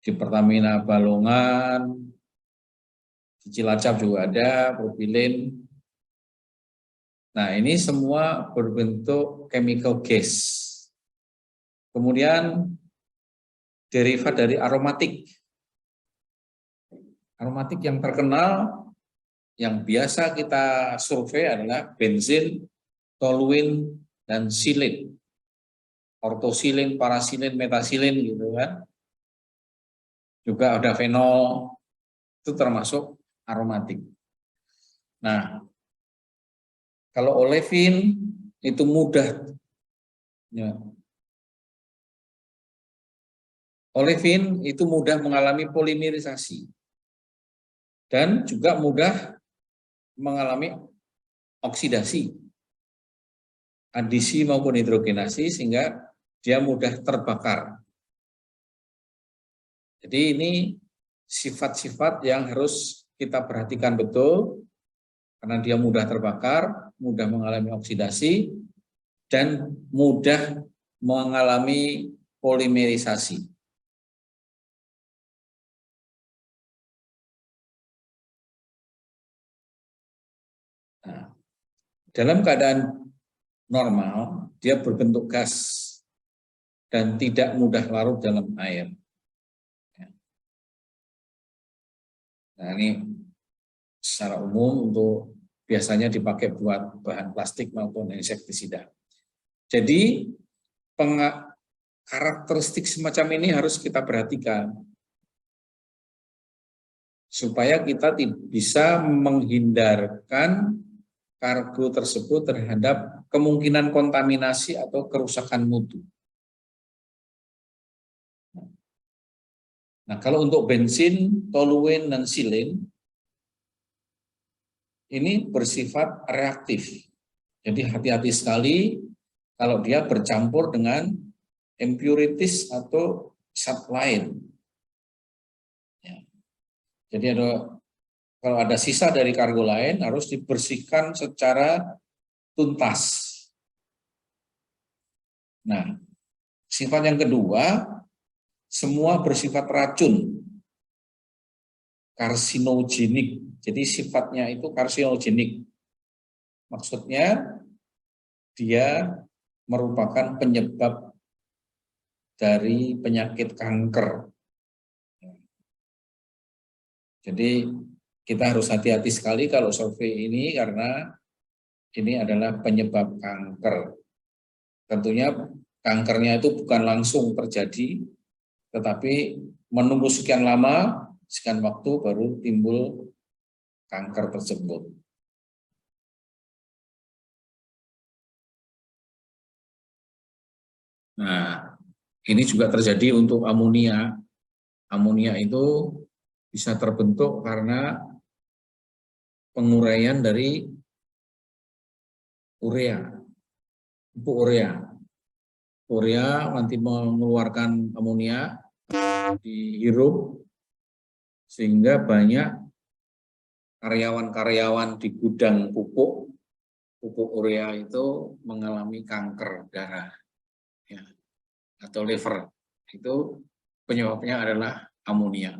di Pertamina Balongan, di Cilacap juga ada propilin. Nah, ini semua berbentuk chemical gas. Kemudian derivat dari aromatik. Aromatik yang terkenal, yang biasa kita survei adalah bensin, toluin, dan silin. Ortosilin, parasilin, metasilin gitu kan. Juga ada fenol, itu termasuk aromatik. Nah, kalau olefin itu mudah. Ya. Olefin itu mudah mengalami polimerisasi. Dan juga mudah mengalami oksidasi, adisi maupun hidrogenasi, sehingga dia mudah terbakar. Jadi ini sifat-sifat yang harus kita perhatikan betul, karena dia mudah terbakar, mudah mengalami oksidasi, dan mudah mengalami polimerisasi. Nah, dalam keadaan normal, dia berbentuk gas dan tidak mudah larut dalam air. Nah, ini secara umum untuk biasanya dipakai buat bahan plastik maupun insektisida. Jadi karakteristik semacam ini harus kita perhatikan supaya kita bisa menghindarkan kargo tersebut terhadap kemungkinan kontaminasi atau kerusakan mutu. Nah, kalau untuk bensin, toluin, dan silin, ini bersifat reaktif. Jadi hati-hati sekali kalau dia bercampur dengan impurities atau zat lain. Ya. Jadi kalau ada sisa dari kargo lain harus dibersihkan secara tuntas. Nah, sifat yang kedua, semua bersifat racun, karsinogenik. Jadi sifatnya itu karsinogenik. Maksudnya dia merupakan penyebab dari penyakit kanker. Jadi kita harus hati-hati sekali kalau survei ini, karena ini adalah penyebab kanker. Tentunya kankernya itu bukan langsung terjadi, tetapi menunggu sekian lama, sekian waktu baru timbul kanker tersebut. Nah, ini juga terjadi untuk amonia. Amonia itu bisa terbentuk karena penguraian dari urea, pupuk urea. Urea nanti mengeluarkan amonia, dihirup, sehingga banyak karyawan-karyawan di gudang pupuk urea itu mengalami kanker darah, ya, atau liver. Itu penyebabnya adalah amonia.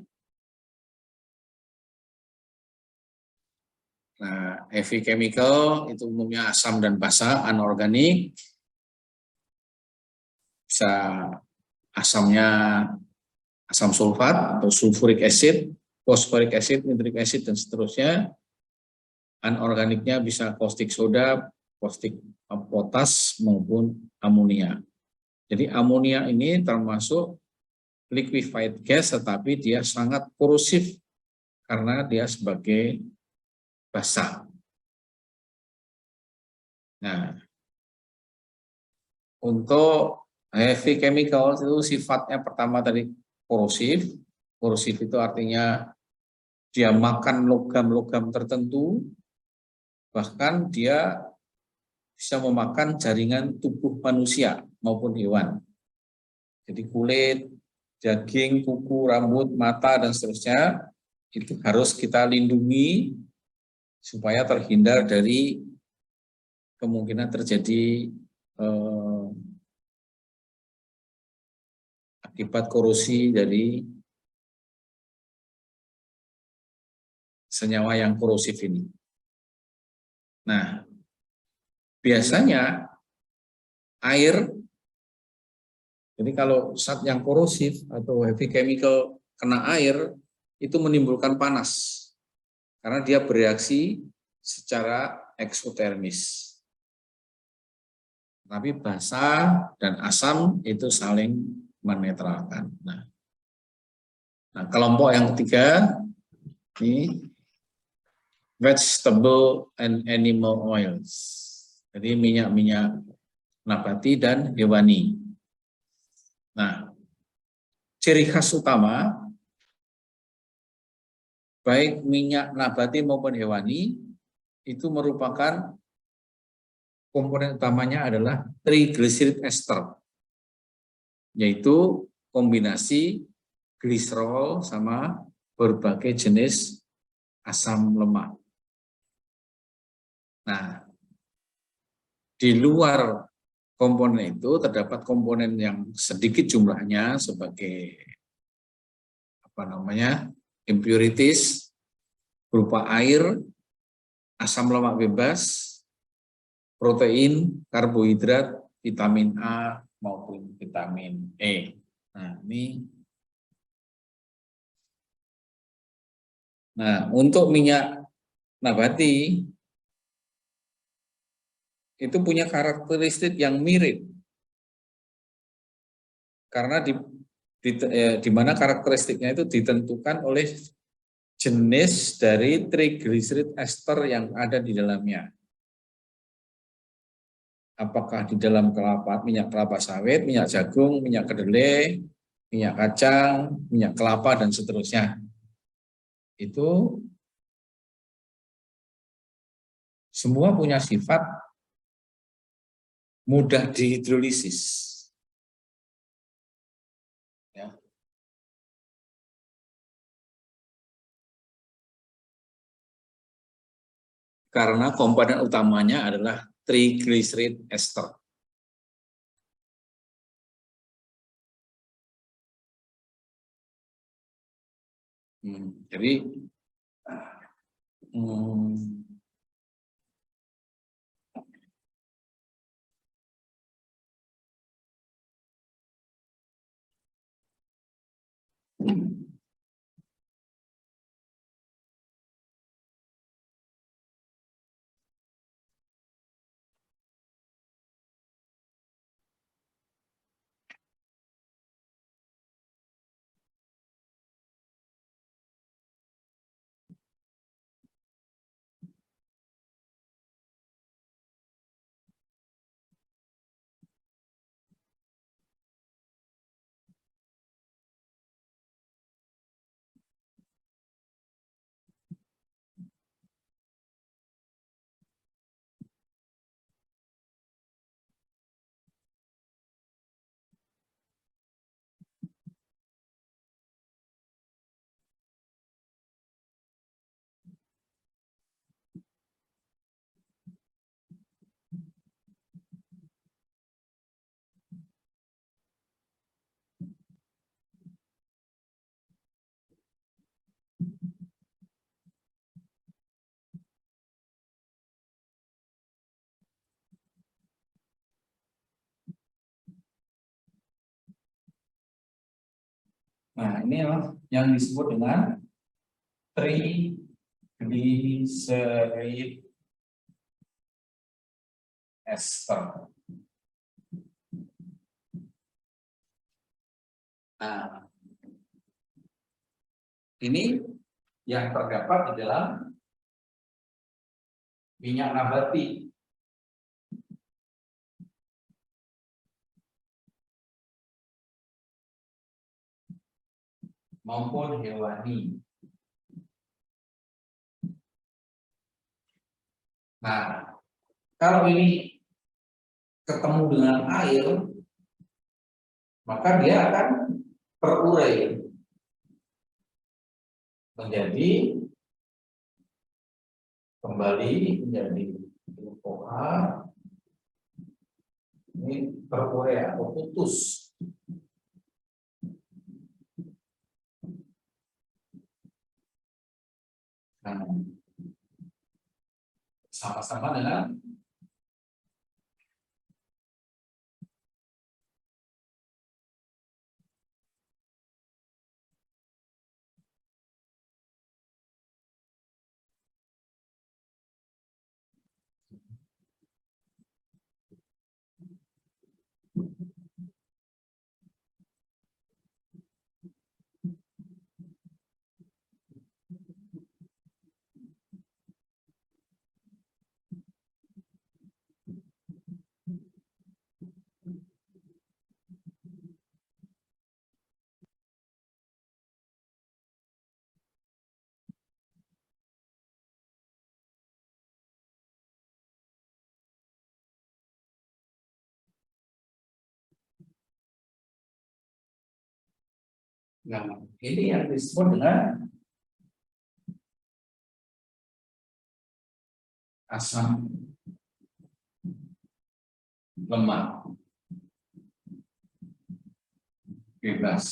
Nah, heavy chemical itu umumnya asam dan basa, anorganik. Bisa asamnya asam sulfat atau sulfuric acid, phosphoric acid, nitric acid, dan seterusnya. Anorganiknya bisa caustic soda, caustic potas, maupun amonia. Jadi amonia ini termasuk liquefied gas, tetapi dia sangat korosif karena dia sebagai basa. Nah, untuk heavy chemical itu sifatnya pertama tadi korosif. Korosif itu artinya dia makan logam-logam tertentu, bahkan dia bisa memakan jaringan tubuh manusia maupun hewan. Jadi kulit, daging, kuku, rambut, mata, dan seterusnya itu harus kita lindungi supaya terhindar dari kemungkinan terjadi akibat korosi dari senyawa yang korosif ini. Nah, biasanya air, jadi kalau zat yang korosif atau heavy chemical kena air, itu menimbulkan panas. Karena dia bereaksi secara eksotermis. Tapi basa dan asam itu saling menetralkan. Nah, kelompok yang ketiga, ini vegetable and animal oils. Jadi minyak-minyak nabati dan hewani. Nah, ciri khas utama baik minyak nabati maupun hewani itu merupakan komponen utamanya adalah triglycerid ester, yaitu kombinasi gliserol sama berbagai jenis asam lemak. Nah, di luar komponen itu terdapat komponen yang sedikit jumlahnya sebagai impurities berupa air, asam lemak bebas, protein, karbohidrat, vitamin A maupun vitamin E. Nah, untuk minyak nabati itu punya karakteristik yang mirip. Karena di mana karakteristiknya itu ditentukan oleh jenis dari triglycerid ester yang ada di dalamnya. Apakah di dalam minyak kelapa sawit, minyak jagung, minyak kedelai, minyak kacang, minyak kelapa, dan seterusnya. Itu semua punya sifat mudah dihidrolisis. Ya. Karena komponen utamanya adalah triglycerid ester. Jadi ini yang disebut dengan triglycerid ester. Nah, ini yang terdapat di dalam minyak nabati. Maupun hewani. Nah, kalau ini ketemu dengan air, maka dia akan terurai menjadi kembali menjadi glukosa. Ini terurai atau putus. Nah, sama-sama dengan nah, ini yang disebut dengan asam lemak bebas.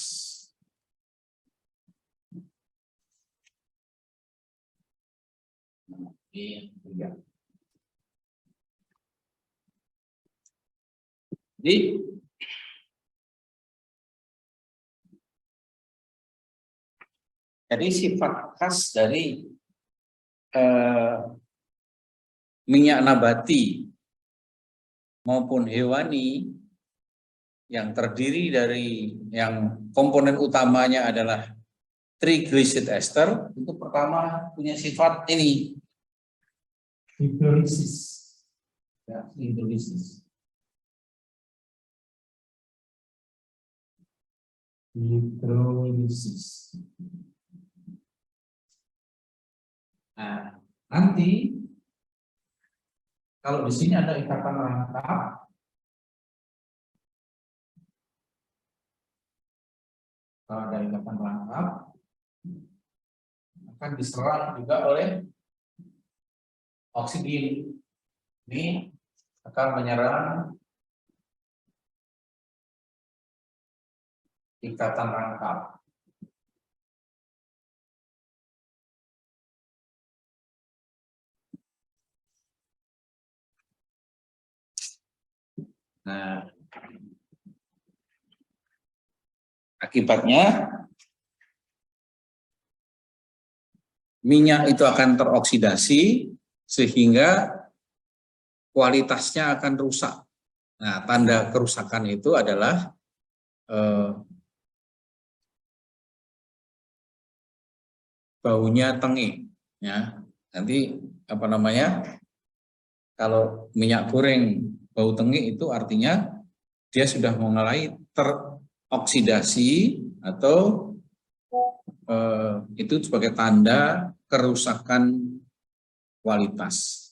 Nah, ini yang ketiga. Jadi sifat khas dari minyak nabati maupun hewani yang terdiri dari yang komponen utamanya adalah triglyceride ester, itu pertama punya sifat ini hidrolisis. Ya, hidrolisis. Hidrolisis. Nah, nanti kalau di sini ada ikatan rangkap, kalau ada ikatan rangkap akan diserang juga oleh oksigen. Ini akan menyerang ikatan rangkap. Nah, akibatnya minyak itu akan teroksidasi sehingga kualitasnya akan rusak. Nah, tanda kerusakan itu adalah baunya tengik. Ya, nanti apa namanya? Kalau minyak goreng bau tengik itu artinya dia sudah mulai teroksidasi atau itu sebagai tanda kerusakan kualitas.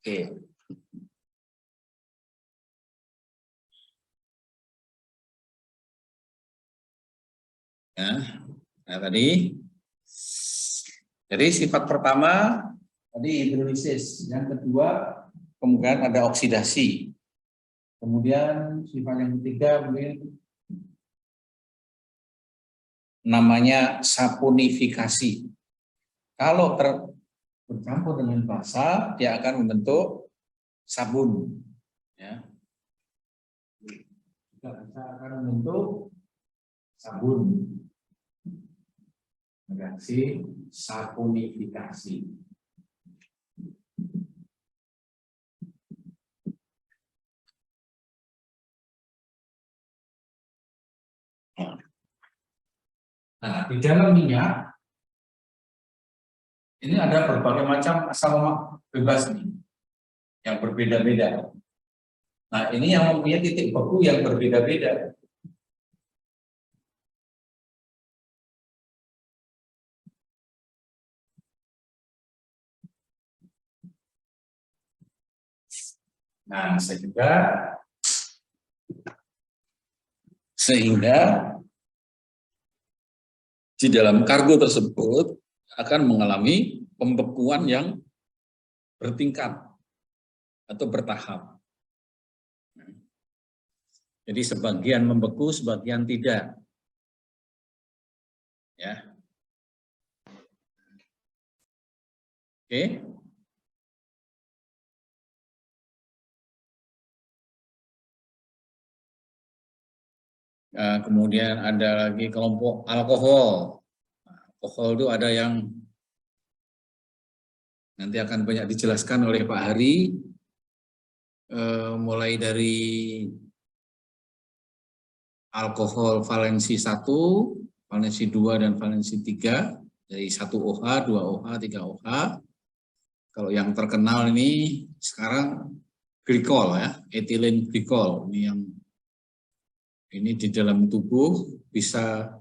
Oke. Ya, nah tadi. Jadi sifat pertama tadi hidrolisis, yang kedua kemungkinan ada oksidasi. Kemudian sifat yang ketiga mungkin namanya saponifikasi. Kalau bercampur dengan basah, dia akan membentuk sabun. Ya. Juga akan membentuk sabun. Reaksi saponifikasi. Nah, di dalam minyak ini ada berbagai macam asam lemak bebas nih, yang berbeda-beda. Nah, ini yang mempunyai titik beku yang berbeda-beda. Nah, sehingga di dalam kargo tersebut akan mengalami pembekuan yang bertingkat atau bertahap. Jadi sebagian membeku, sebagian tidak. Ya. Oke. Kemudian ada lagi kelompok alkohol. Alkohol itu ada yang nanti akan banyak dijelaskan oleh Pak Hari, mulai dari alkohol valensi 1, valensi 2, dan valensi 3, dari 1 OH, 2 OH, 3 OH. Kalau yang terkenal ini sekarang glikol ya, etilen glikol. Ini di dalam tubuh bisa,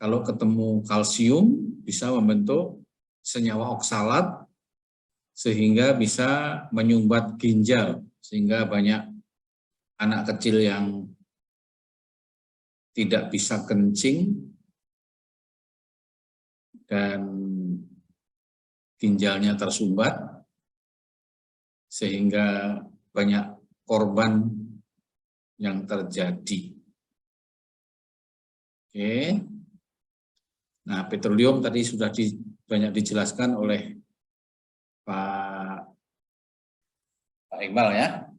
kalau ketemu kalsium bisa membentuk senyawa oksalat sehingga bisa menyumbat ginjal, sehingga banyak anak kecil yang tidak bisa kencing dan ginjalnya tersumbat, sehingga banyak korban yang terjadi. Oke. Nah, petroleum tadi sudah banyak dijelaskan oleh Pak Iqbal ya.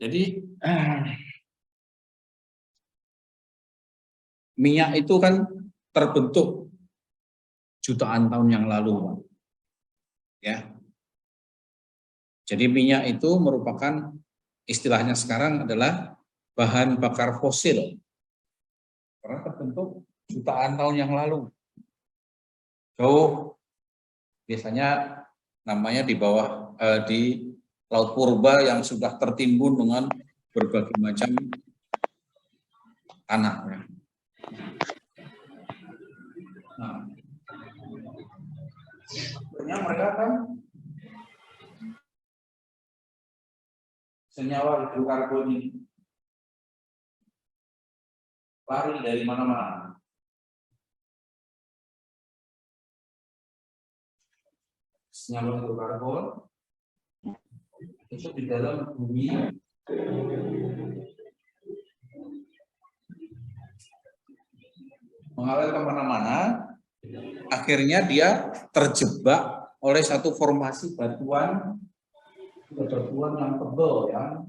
Jadi minyak itu kan terbentuk jutaan tahun yang lalu, Pak. Ya. Jadi minyak itu merupakan istilahnya sekarang adalah bahan bakar fosil. Karena terbentuk jutaan tahun yang lalu. Jauh biasanya namanya di bawah di Laut Purba yang sudah tertimbun dengan berbagai macam tanah. Ya. Nah, sebenarnya mereka kan senyawa hidrokarbon ini lari dari mana-mana. Senyawa hidrokarbon itu di dalam bumi mengalir kemana-mana, akhirnya dia terjebak oleh satu formasi batuan yang tebal, ya.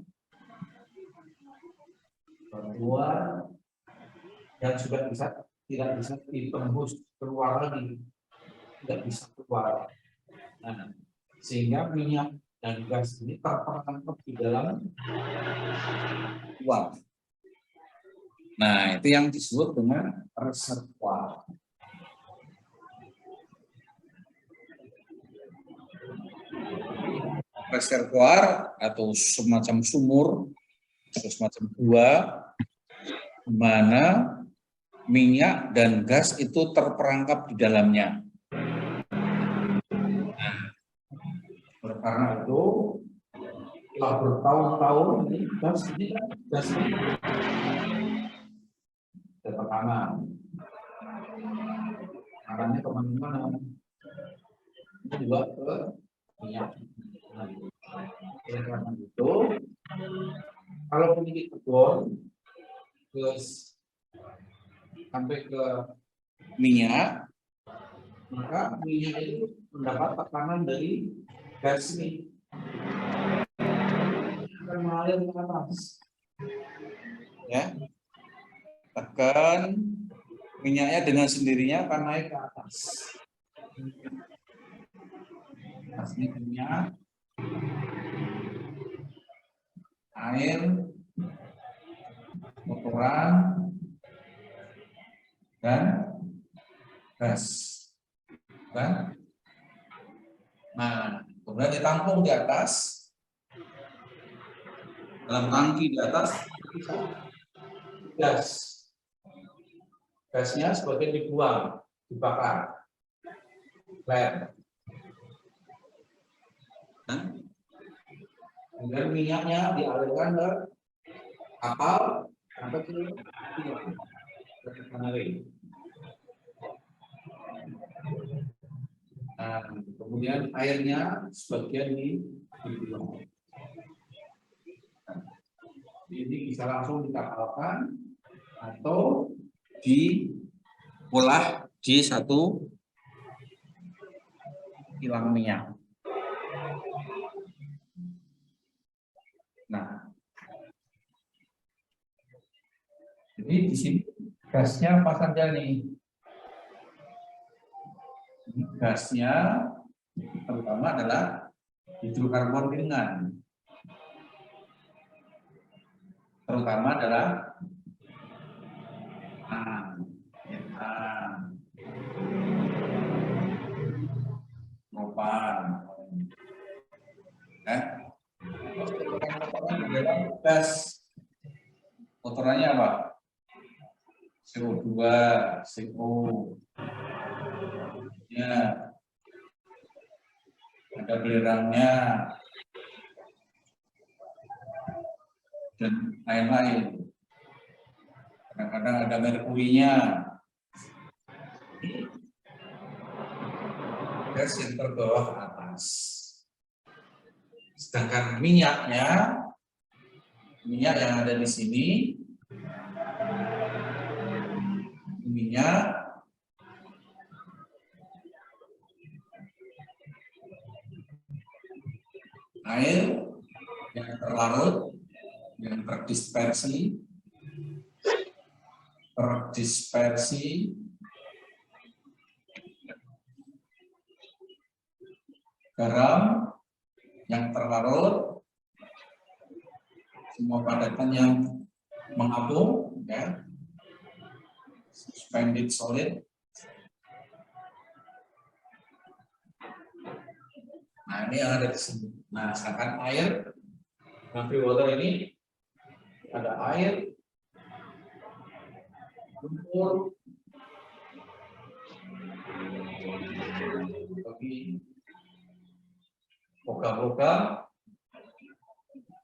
Batuan yang sudah tidak bisa ditembus keluar lagi, tidak bisa keluar. Nah, sehingga minyak dan gas ini terperangkap di dalam uap. Nah, itu yang disebut dengan reservoir. Reservoir atau semacam sumur atau semacam gua di mana minyak dan gas itu terperangkap di dalamnya. Nah, karena itu setelah bertahun-tahun ini gas ini ke tekanan. Arahnya kemana-mana. Ini juga ke minyak. Oleh karena itu, kalau memiliki kebun terus sampai ke minyak, maka minyak itu mendapat tekanan dari gas ini akan mengalir ke atas. Ya, tekan minyaknya dengan sendirinya akan naik ke atas. Ini minyak, air, kotoran, dan gas. Kan? Nah, kemudian ditampung di atas, dalam tangki di atas, gas. Gasnya sebagian dibuang, dibakar. Flare. Kemudian minyaknya dialirkan ke kapal sampai ke refinery. Nah, kemudian airnya sebagian dibuang. Ini bisa langsung dikapalkan atau diolah di satu kilang minyak. Nah, jadi di sini gasnya apa saja nih? Gasnya terutama adalah hidrokarbon ringan, terutama adalah metan, propan, gas kotorannya apa? CO2, CO, ya, ada belerangnya, dan lain-lain. Kadang-kadang ada merkurinya. Gas yang terbawa ke atas. Sedangkan minyaknya, minyak yang ada di sini, minyak air yang terlarut berdispersi, garam yang terlarut, semua padatan yang mengapung, ya, suspended solid. Nah, ini yang ada di sini. Nah, sedangkan air, free water ini ada air, lumpur, bagi logam-logam,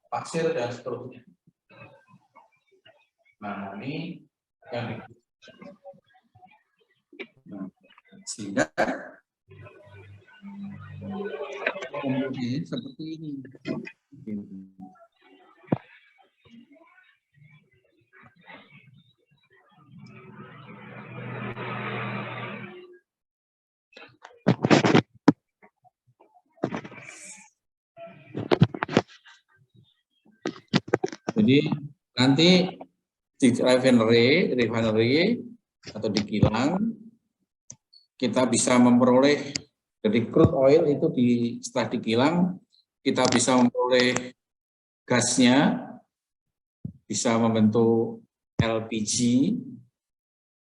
pasir dan seterusnya. Nah, ini yang sehingga komposisi seperti ini. Jadi nanti di refinery atau di kilang kita bisa memperoleh dari crude oil itu setelah dikilang kita bisa memperoleh gasnya, bisa membentuk LPG,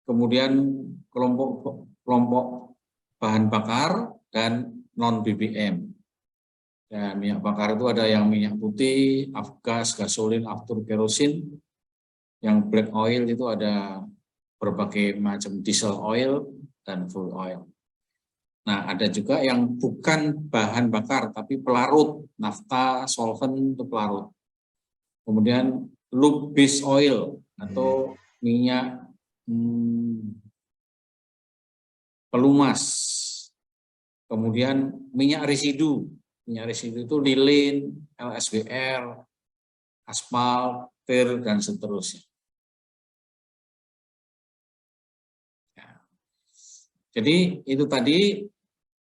kemudian kelompok bahan bakar dan non BBM. Ya, minyak bakar itu ada yang minyak putih, afgas, gasolin, aftur, kerosin. Yang black oil itu ada berbagai macam diesel oil dan fuel oil. Nah, ada juga yang bukan bahan bakar tapi pelarut, nafta, solvent itu pelarut. Kemudian lube base oil atau minyak pelumas. Kemudian minyak residu. Minyak residu itu lilin, LSWR, aspal, tir, dan seterusnya. Ya. Jadi itu tadi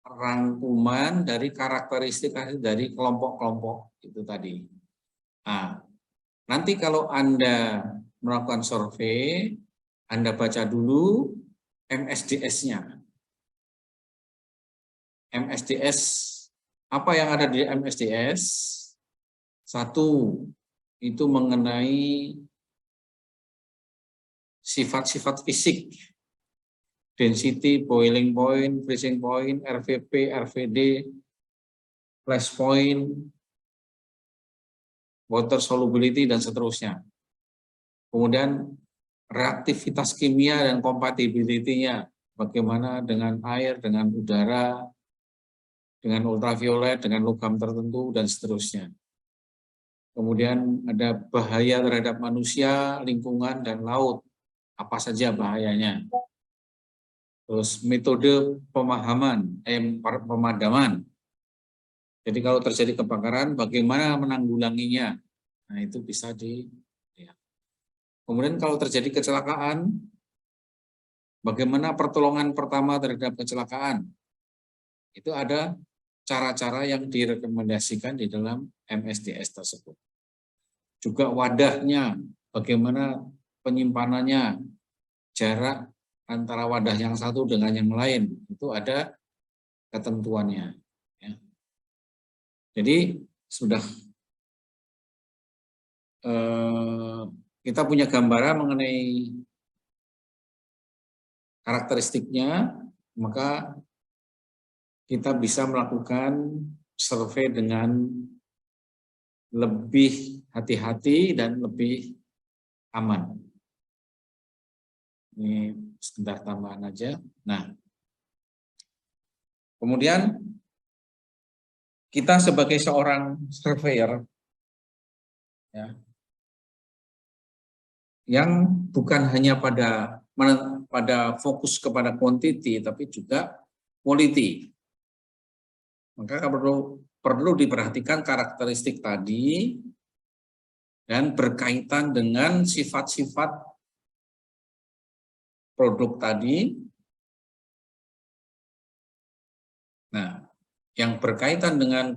rangkuman dari karakteristik dari kelompok-kelompok itu tadi. Nah, nanti kalau Anda melakukan survei, Anda baca dulu MSDS-nya. MSDS, apa yang ada di MSDS? Satu, itu mengenai sifat-sifat fisik, density, boiling point, freezing point, RVP, RVD, flash point, water solubility, dan seterusnya. Kemudian reaktivitas kimia dan compatibility-nya, bagaimana dengan air, dengan udara, dengan ultraviolet, dengan logam tertentu, dan seterusnya. Kemudian ada bahaya terhadap manusia, lingkungan, dan laut. Apa saja bahayanya. Terus metode pemadaman. Jadi kalau terjadi kebakaran, bagaimana menanggulanginya? Nah, itu bisa dilihat. Kemudian kalau terjadi kecelakaan, bagaimana pertolongan pertama terhadap kecelakaan? Itu ada cara-cara yang direkomendasikan di dalam MSDS tersebut. Juga wadahnya, bagaimana penyimpanannya, jarak antara wadah yang satu dengan yang lain, itu ada ketentuannya. Ya. Jadi sudah kita punya gambaran mengenai karakteristiknya, maka kita bisa melakukan survei dengan lebih hati-hati dan lebih aman. Ini sekedar tambahan aja. Nah, kemudian kita sebagai seorang surveyor, ya, yang bukan hanya pada fokus kepada quantity, tapi juga quality. Maka perlu diperhatikan karakteristik tadi dan berkaitan dengan sifat-sifat produk tadi. Nah, yang berkaitan dengan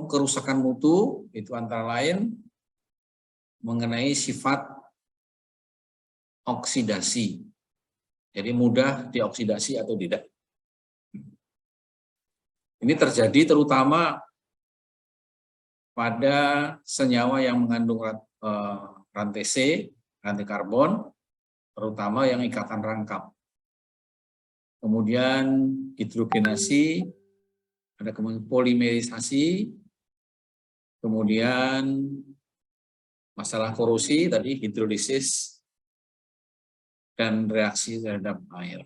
kerusakan mutu itu antara lain mengenai sifat oksidasi. Jadi mudah dioksidasi atau tidak. Ini terjadi terutama pada senyawa yang mengandung rantai C, rantai karbon, terutama yang ikatan rangkap. Kemudian hidrogenasi, ada kemudian polimerisasi, kemudian masalah korosi tadi hidrolisis dan reaksi terhadap air.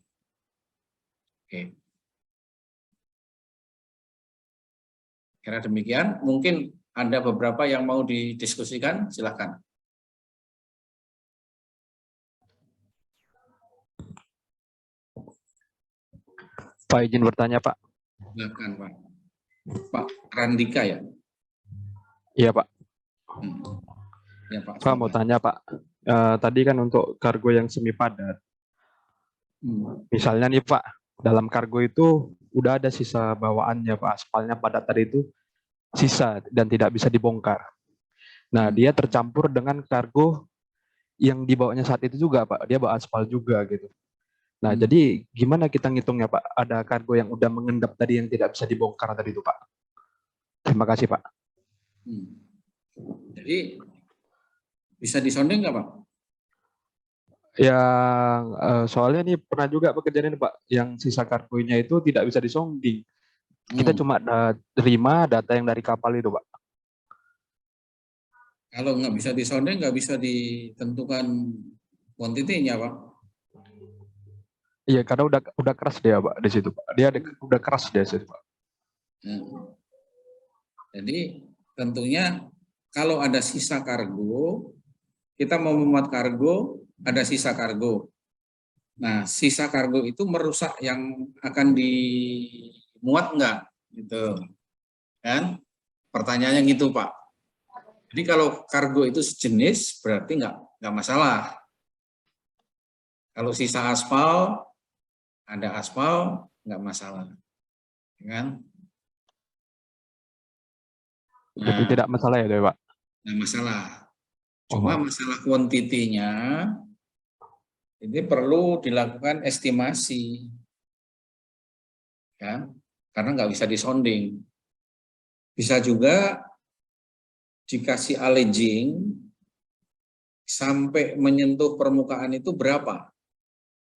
Oke. Kira demikian, mungkin ada beberapa yang mau didiskusikan, silakan. Pak, izin bertanya, Pak. Silakan, Pak. Pak Randika ya? Iya, Pak. Ya, Pak. Pak, mau tanya, Pak. Tadi kan untuk kargo yang semi padat. Misalnya nih, Pak, dalam kargo itu udah ada sisa bawaannya, Pak. Aspalnya padat tadi itu sisa dan tidak bisa dibongkar. Nah, dia tercampur dengan kargo yang dibawanya saat itu juga, Pak. Dia bawa aspal juga gitu. Nah, jadi gimana kita ngitungnya, Pak? Ada kargo yang udah mengendap tadi yang tidak bisa dibongkar tadi itu, Pak. Terima kasih, Pak. Jadi bisa disonding nggak, Pak? Yang soalnya ini pernah juga pekerjaan ini, Pak, yang sisa kargonya itu tidak bisa disonding. Kita cuma terima data yang dari kapal itu, Pak. Kalau nggak bisa disonding, nggak bisa ditentukan kuantitinya, Pak. Iya, karena udah keras dia, Pak, di situ, Pak. Dia udah keras dia situ, Pak. Jadi tentunya kalau ada sisa kargo, kita mau memuat kargo, ada sisa kargo. Nah, sisa kargo itu merusak yang akan dimuat enggak? Gitu. Kan? Pertanyaannya gitu, Pak. Jadi kalau kargo itu sejenis, berarti enggak masalah. Kalau sisa aspal, ada aspal, enggak masalah. Kan? Jadi tidak masalah ya, Pak? Enggak masalah. Cuma masalah kuantitinya, ini perlu dilakukan estimasi, ya, karena nggak bisa disonding. Bisa juga dikasih alleging sampai menyentuh permukaan itu berapa,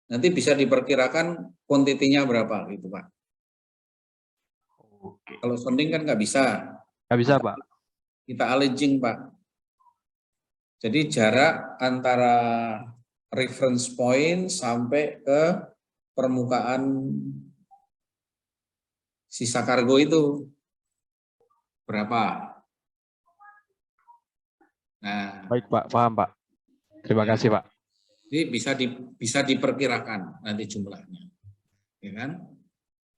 nanti bisa diperkirakan kuantitinya berapa, gitu, Pak. Kalau sonding kan nggak bisa. Nggak bisa, Pak. Kita alleging, Pak. Jadi jarak antara reference point sampai ke permukaan sisa kargo itu berapa? Nah, baik, Pak, paham, Pak. Terima kasih, Pak. Jadi bisa diperkirakan nanti jumlahnya, ya kan?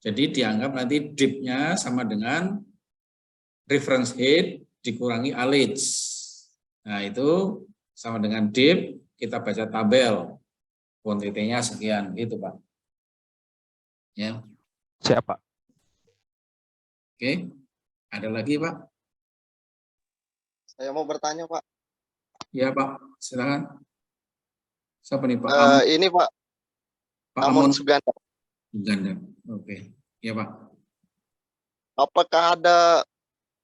Jadi dianggap nanti dip-nya sama dengan reference head dikurangi allege. Nah, itu sama dengan dip, kita baca tabel, kuantitinya sekian, gitu, Pak. Ya. Siap, Pak. Oke, ada lagi, Pak? Saya mau bertanya, Pak. Ya, Pak, silakan. Siapa nih, Pak? Ini, Pak. Pak Amon Suganda. Suganda. Oke, ya, Pak. Apakah ada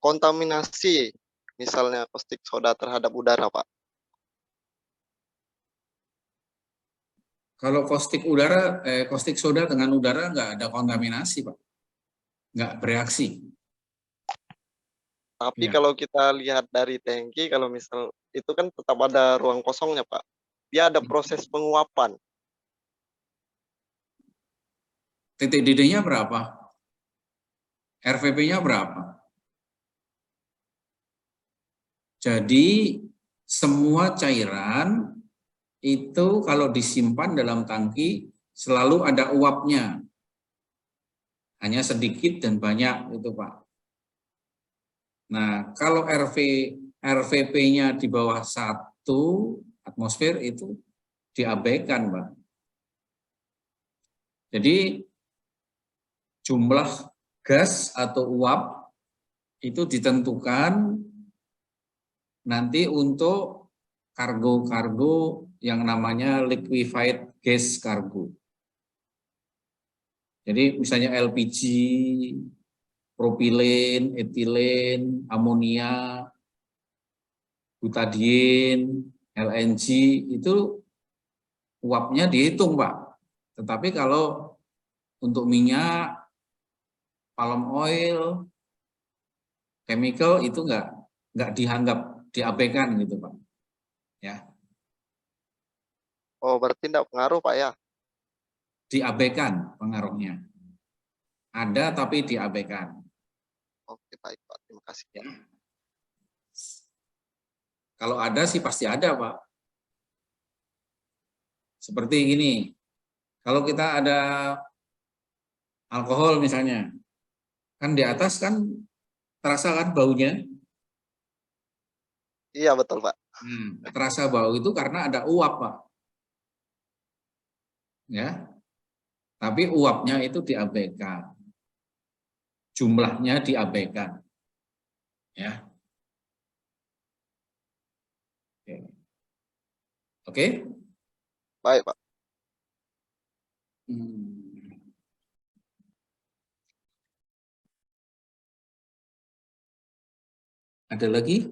kontaminasi, misalnya caustic soda terhadap udara, Pak? Kalau caustic soda dengan udara nggak ada kontaminasi, Pak. Nggak bereaksi. Tapi Ya. kalau kita lihat dari tangki, kalau misal itu kan tetap ada ruang kosongnya, Pak. Dia ada proses penguapan. Titik didihnya berapa? RVP-nya berapa? Jadi semua cairan itu kalau disimpan dalam tangki selalu ada uapnya. Hanya sedikit dan banyak itu, Pak. Nah, kalau RVP-nya di bawah 1 atmosfer itu diabaikan, Pak. Jadi jumlah gas atau uap itu ditentukan nanti untuk kargo-kargo yang namanya liquefied gas cargo. Jadi misalnya LPG, propilen, etilen, amonia, butadiene, LNG itu uapnya dihitung, Pak. Tetapi kalau untuk minyak, palm oil, chemical itu nggak dianggap, diabaikan gitu, Pak. Ya, Oh, berarti tidak pengaruh, Pak, ya? diabaikan pengaruhnya. Ada tapi diabaikan. Oke, baik, Pak. Terima kasih. Ya. Kalau ada sih pasti ada, Pak. Seperti gini, kalau kita ada alkohol misalnya, kan di atas kan terasa kan baunya. Iya, betul, Pak. Terasa bau itu karena ada uap, Pak. Ya, tapi uapnya itu diabaikan, jumlahnya diabaikan, ya. Oke. Baik, Pak. Ada lagi?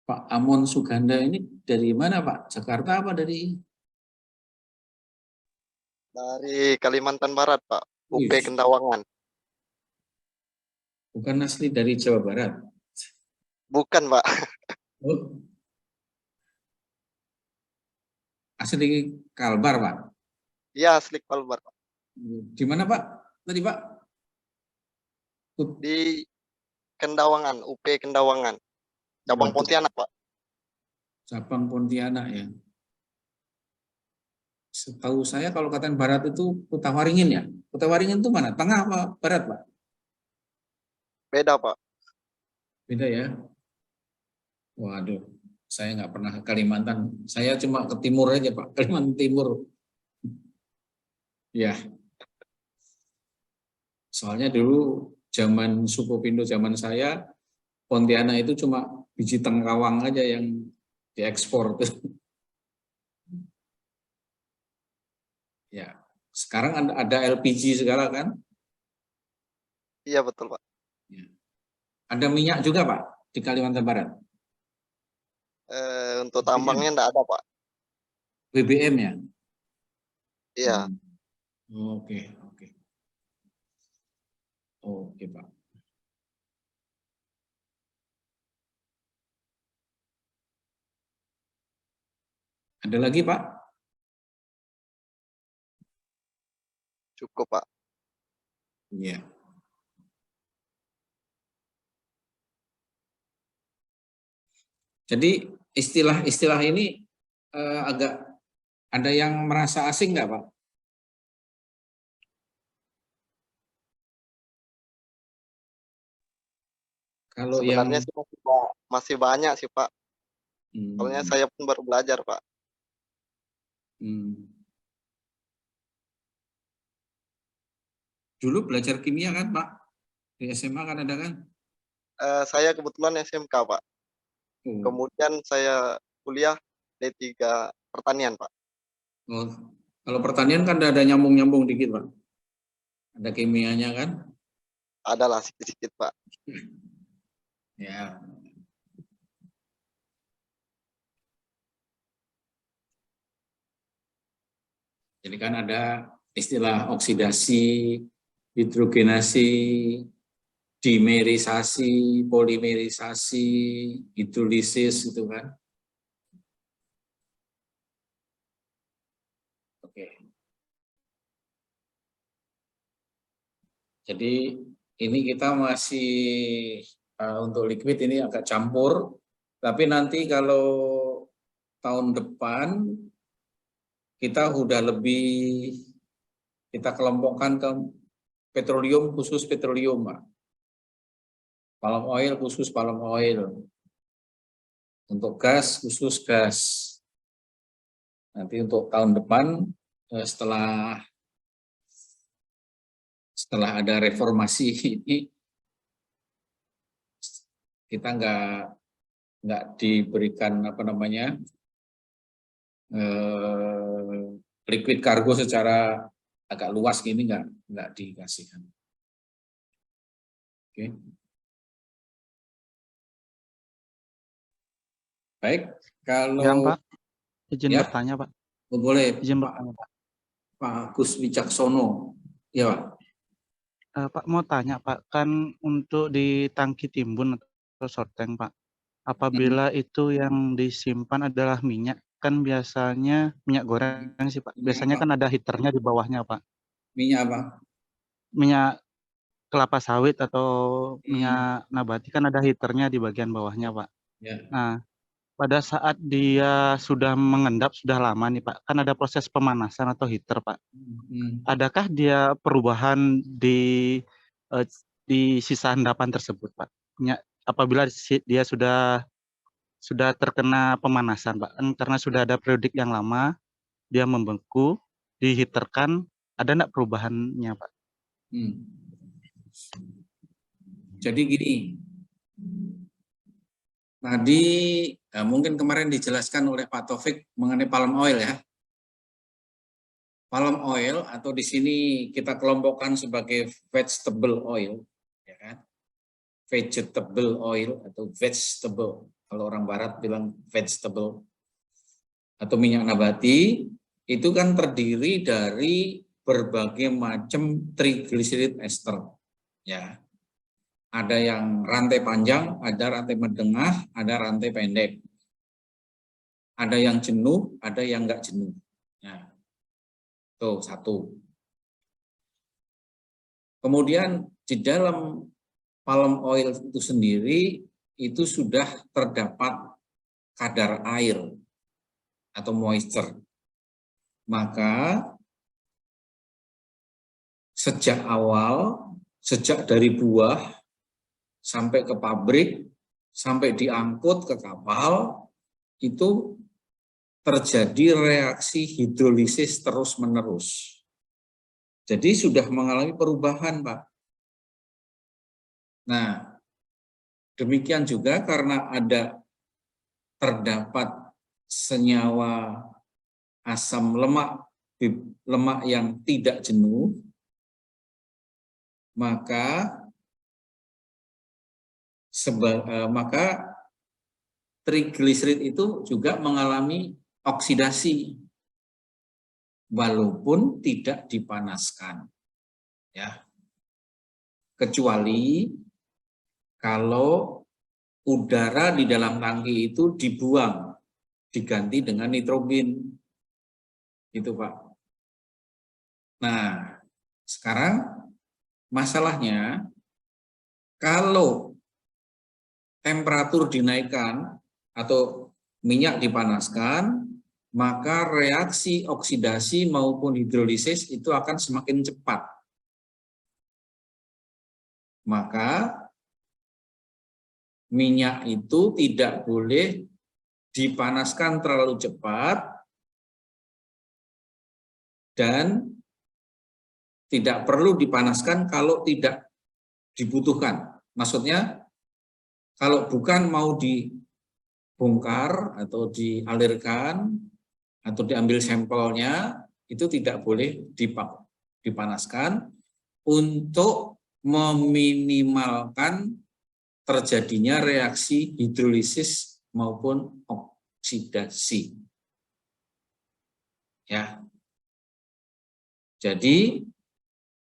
Pak Amon Suganda ini dari mana, Pak? Jakarta apa dari? Dari Kalimantan Barat, Pak. UP Wih. Kendawangan. Bukan asli dari Jawa Barat? Bukan, Pak. Oh. Asli Kalbar, Pak? Iya, asli Kalbar, Pak. Di mana, Pak? Tadi, Pak? Di Kendawangan, UP Kendawangan. Cabang Pontianak, Pak. Cabang Pontianak, ya. Setahu saya kalau Klaten Barat itu Kota Waringin, ya? Kota Waringin itu mana? Tengah apa barat, Pak? Beda, Pak. Beda, ya? Waduh, saya nggak pernah ke Kalimantan. Saya cuma ke timur aja, Pak. Kalimantan Timur. Ya. Soalnya dulu zaman Sukopindo, zaman saya, Pontianak itu cuma biji tengkawang aja yang diekspor. Ya, sekarang ada LPG segala kan? Iya, betul, Pak. Ya. Ada minyak juga, Pak, di Kalimantan Barat? Untuk tambangnya enggak ada, Pak. BBM, ya? Iya. Oke, oke. Oke, Pak. Ada lagi, Pak? Cukup, Pak. Iya. Jadi istilah-istilah ini agak ada yang merasa asing nggak, Pak? Kalau Sebenarnya yang sih masih banyak sih, Pak. Soalnya saya pun baru belajar, Pak. Dulu belajar kimia kan, Pak? Di SMA kan ada kan? Saya kebetulan SMK, Pak. Kemudian saya kuliah D3 pertanian, Pak. Oh, kalau pertanian kan ada nyambung-nyambung dikit, Pak. Ada kimianya kan? Adalah sedikit-sedikit, Pak. Ya. Jadi kan ada istilah oksidasi, hidrogenasi, dimerisasi, polimerisasi, hidrolisis itu kan. Oke. Jadi ini kita masih untuk liquid ini agak campur, tapi nanti kalau tahun depan kita udah lebih, kita kelompokkan ke petroleum khusus petroleum, Pak. Palm oil khusus palm oil. Untuk gas khusus gas. Nanti untuk tahun depan setelah ada reformasi ini, kita nggak diberikan apa namanya liquid cargo secara agak luas gini, nggak dikasihkan. Oke. Baik, kalau Yang Pak, izin ya. bertanya Pak. Boleh Izin Pak, bertanya Pak. Pak Agus Wicaksono. Ya Pak. Pak mau tanya Pak, kan untuk di tangki timbun atau short tank Pak, apabila itu yang disimpan adalah minyak, kan biasanya minyak goreng sih Pak. Biasanya kan ada heaternya di bawahnya Pak. Minyak apa? Minyak kelapa sawit atau minyak nabati kan ada heaternya di bagian bawahnya Pak. Ya. Nah, pada saat dia sudah mengendap sudah lama nih Pak, kan ada proses pemanasan atau heater Pak. Adakah dia perubahan di sisa endapan tersebut Pak? Apabila dia sudah terkena pemanasan Pak, karena sudah ada periodik yang lama, dia membeku, dihiterkan, ada enggak perubahannya Pak? Jadi gini, tadi mungkin kemarin dijelaskan oleh Pak Taufik mengenai palm oil ya. Palm oil atau di sini kita kelompokkan sebagai vegetable oil, ya kan? Vegetable oil atau vegetable. Kalau orang Barat bilang vegetable atau minyak nabati itu kan terdiri dari berbagai macam triglycerid ester, ya. Ada yang rantai panjang, ada rantai menengah, ada rantai pendek. Ada yang jenuh, ada yang enggak jenuh. Ya. Tuh, satu. Kemudian di dalam palm oil itu sendiri itu sudah terdapat kadar air atau moisture. Maka sejak awal, sejak dari buah sampai ke pabrik, sampai diangkut ke kapal, itu terjadi reaksi hidrolisis terus-menerus. Jadi sudah mengalami perubahan, Pak. Nah, demikian juga karena terdapat senyawa asam lemak yang tidak jenuh, maka trigliserid itu juga mengalami oksidasi walaupun tidak dipanaskan, ya. Kecuali kalau udara di dalam tangki itu dibuang, diganti dengan nitrogen, gitu Pak. Nah, sekarang masalahnya kalau temperatur dinaikkan atau minyak dipanaskan, maka reaksi oksidasi maupun hidrolisis itu akan semakin cepat. Maka minyak itu tidak boleh dipanaskan terlalu cepat dan tidak perlu dipanaskan kalau tidak dibutuhkan. Maksudnya kalau bukan mau dibongkar atau dialirkan atau diambil sampelnya, itu tidak boleh dipanaskan untuk meminimalkan terjadinya reaksi hidrolisis maupun oksidasi. Ya. Jadi,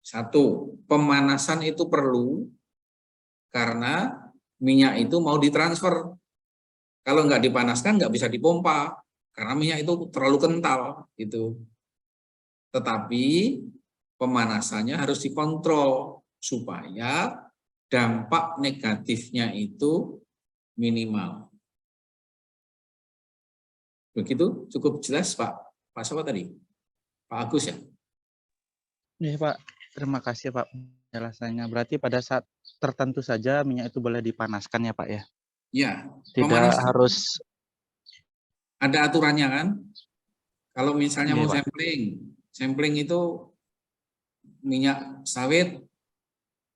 satu, pemanasan itu perlu karena minyak itu mau ditransfer. Kalau nggak dipanaskan nggak bisa dipompa karena minyak itu terlalu kental gitu. Tetapi pemanasannya harus dikontrol supaya dampak negatifnya itu minimal. Begitu cukup jelas Pak. Pak siapa tadi? Pak Agus ya? Iya Pak, terima kasih Pak penjelasannya. Berarti pada saat tertentu saja minyak itu boleh dipanaskan ya Pak ya? Ya. Tidak harus. Ada aturannya kan? Kalau misalnya Iya, mau Pak. sampling itu minyak sawit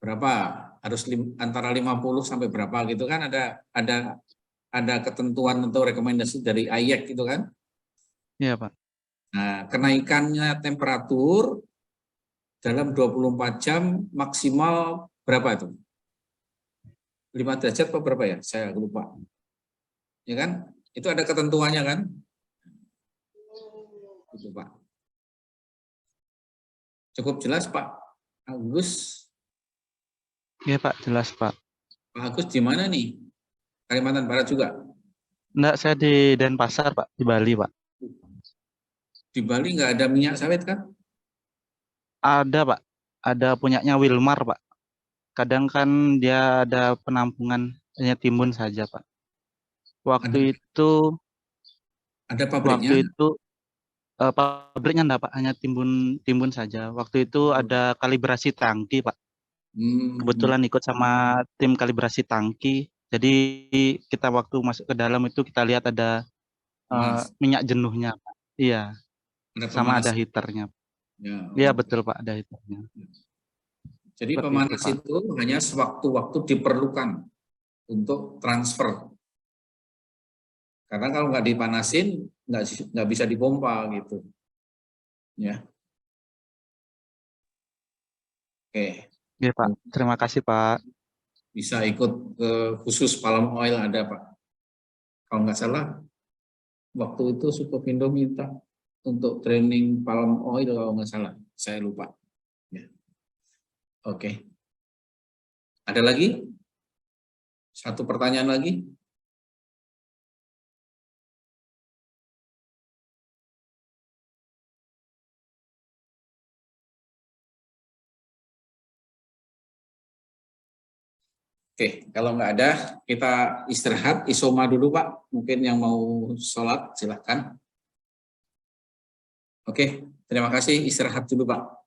berapa? harus antara 50 sampai berapa gitu kan, ada ketentuan atau rekomendasi dari IAC gitu kan. Iya, Pak. Nah, kenaikannya temperatur dalam 24 jam maksimal berapa itu? 5 derajat atau berapa ya? Saya lupa. Ya kan? Itu ada ketentuannya kan? Itu Pak. Cukup jelas Pak Agus? Iya, Pak, jelas, Pak. Pak Agus di mana nih? Kalimantan Barat juga? Enggak, saya di Denpasar, Pak, di Bali, Pak. Di Bali nggak ada minyak sawit kan? Ada, Pak. Ada punyanya Wilmar, Pak. Kadang kan dia ada penampungan hanya timbun saja, Pak. Waktu itu Pabriknya? pabriknya enggak, Pak, hanya timbun saja. Waktu itu ada kalibrasi tangki, Pak. Kebetulan ikut sama tim kalibrasi tangki. Jadi kita waktu masuk ke dalam itu kita lihat ada minyak jenuhnya, Pak. Iya. Sama ada heaternya. Iya, betul, Pak, ada heaternya. Jadi Seperti pemanas itu, Pak. itu hanya sewaktu-waktu diperlukan untuk transfer. Karena kalau nggak dipanasin, nggak bisa dipompa gitu. Ya. Oke. Iya, Pak. Terima kasih, Pak. Bisa ikut ke khusus palm oil ada Pak. Kalau nggak salah, waktu itu Sukopindo minta untuk training palm oil kalau nggak salah. Saya lupa. Ya. Oke. Ada lagi? Satu pertanyaan lagi? Oke, kalau nggak ada, kita istirahat, isoma dulu Pak. Mungkin yang mau sholat, silahkan. Oke, terima kasih, istirahat dulu Pak.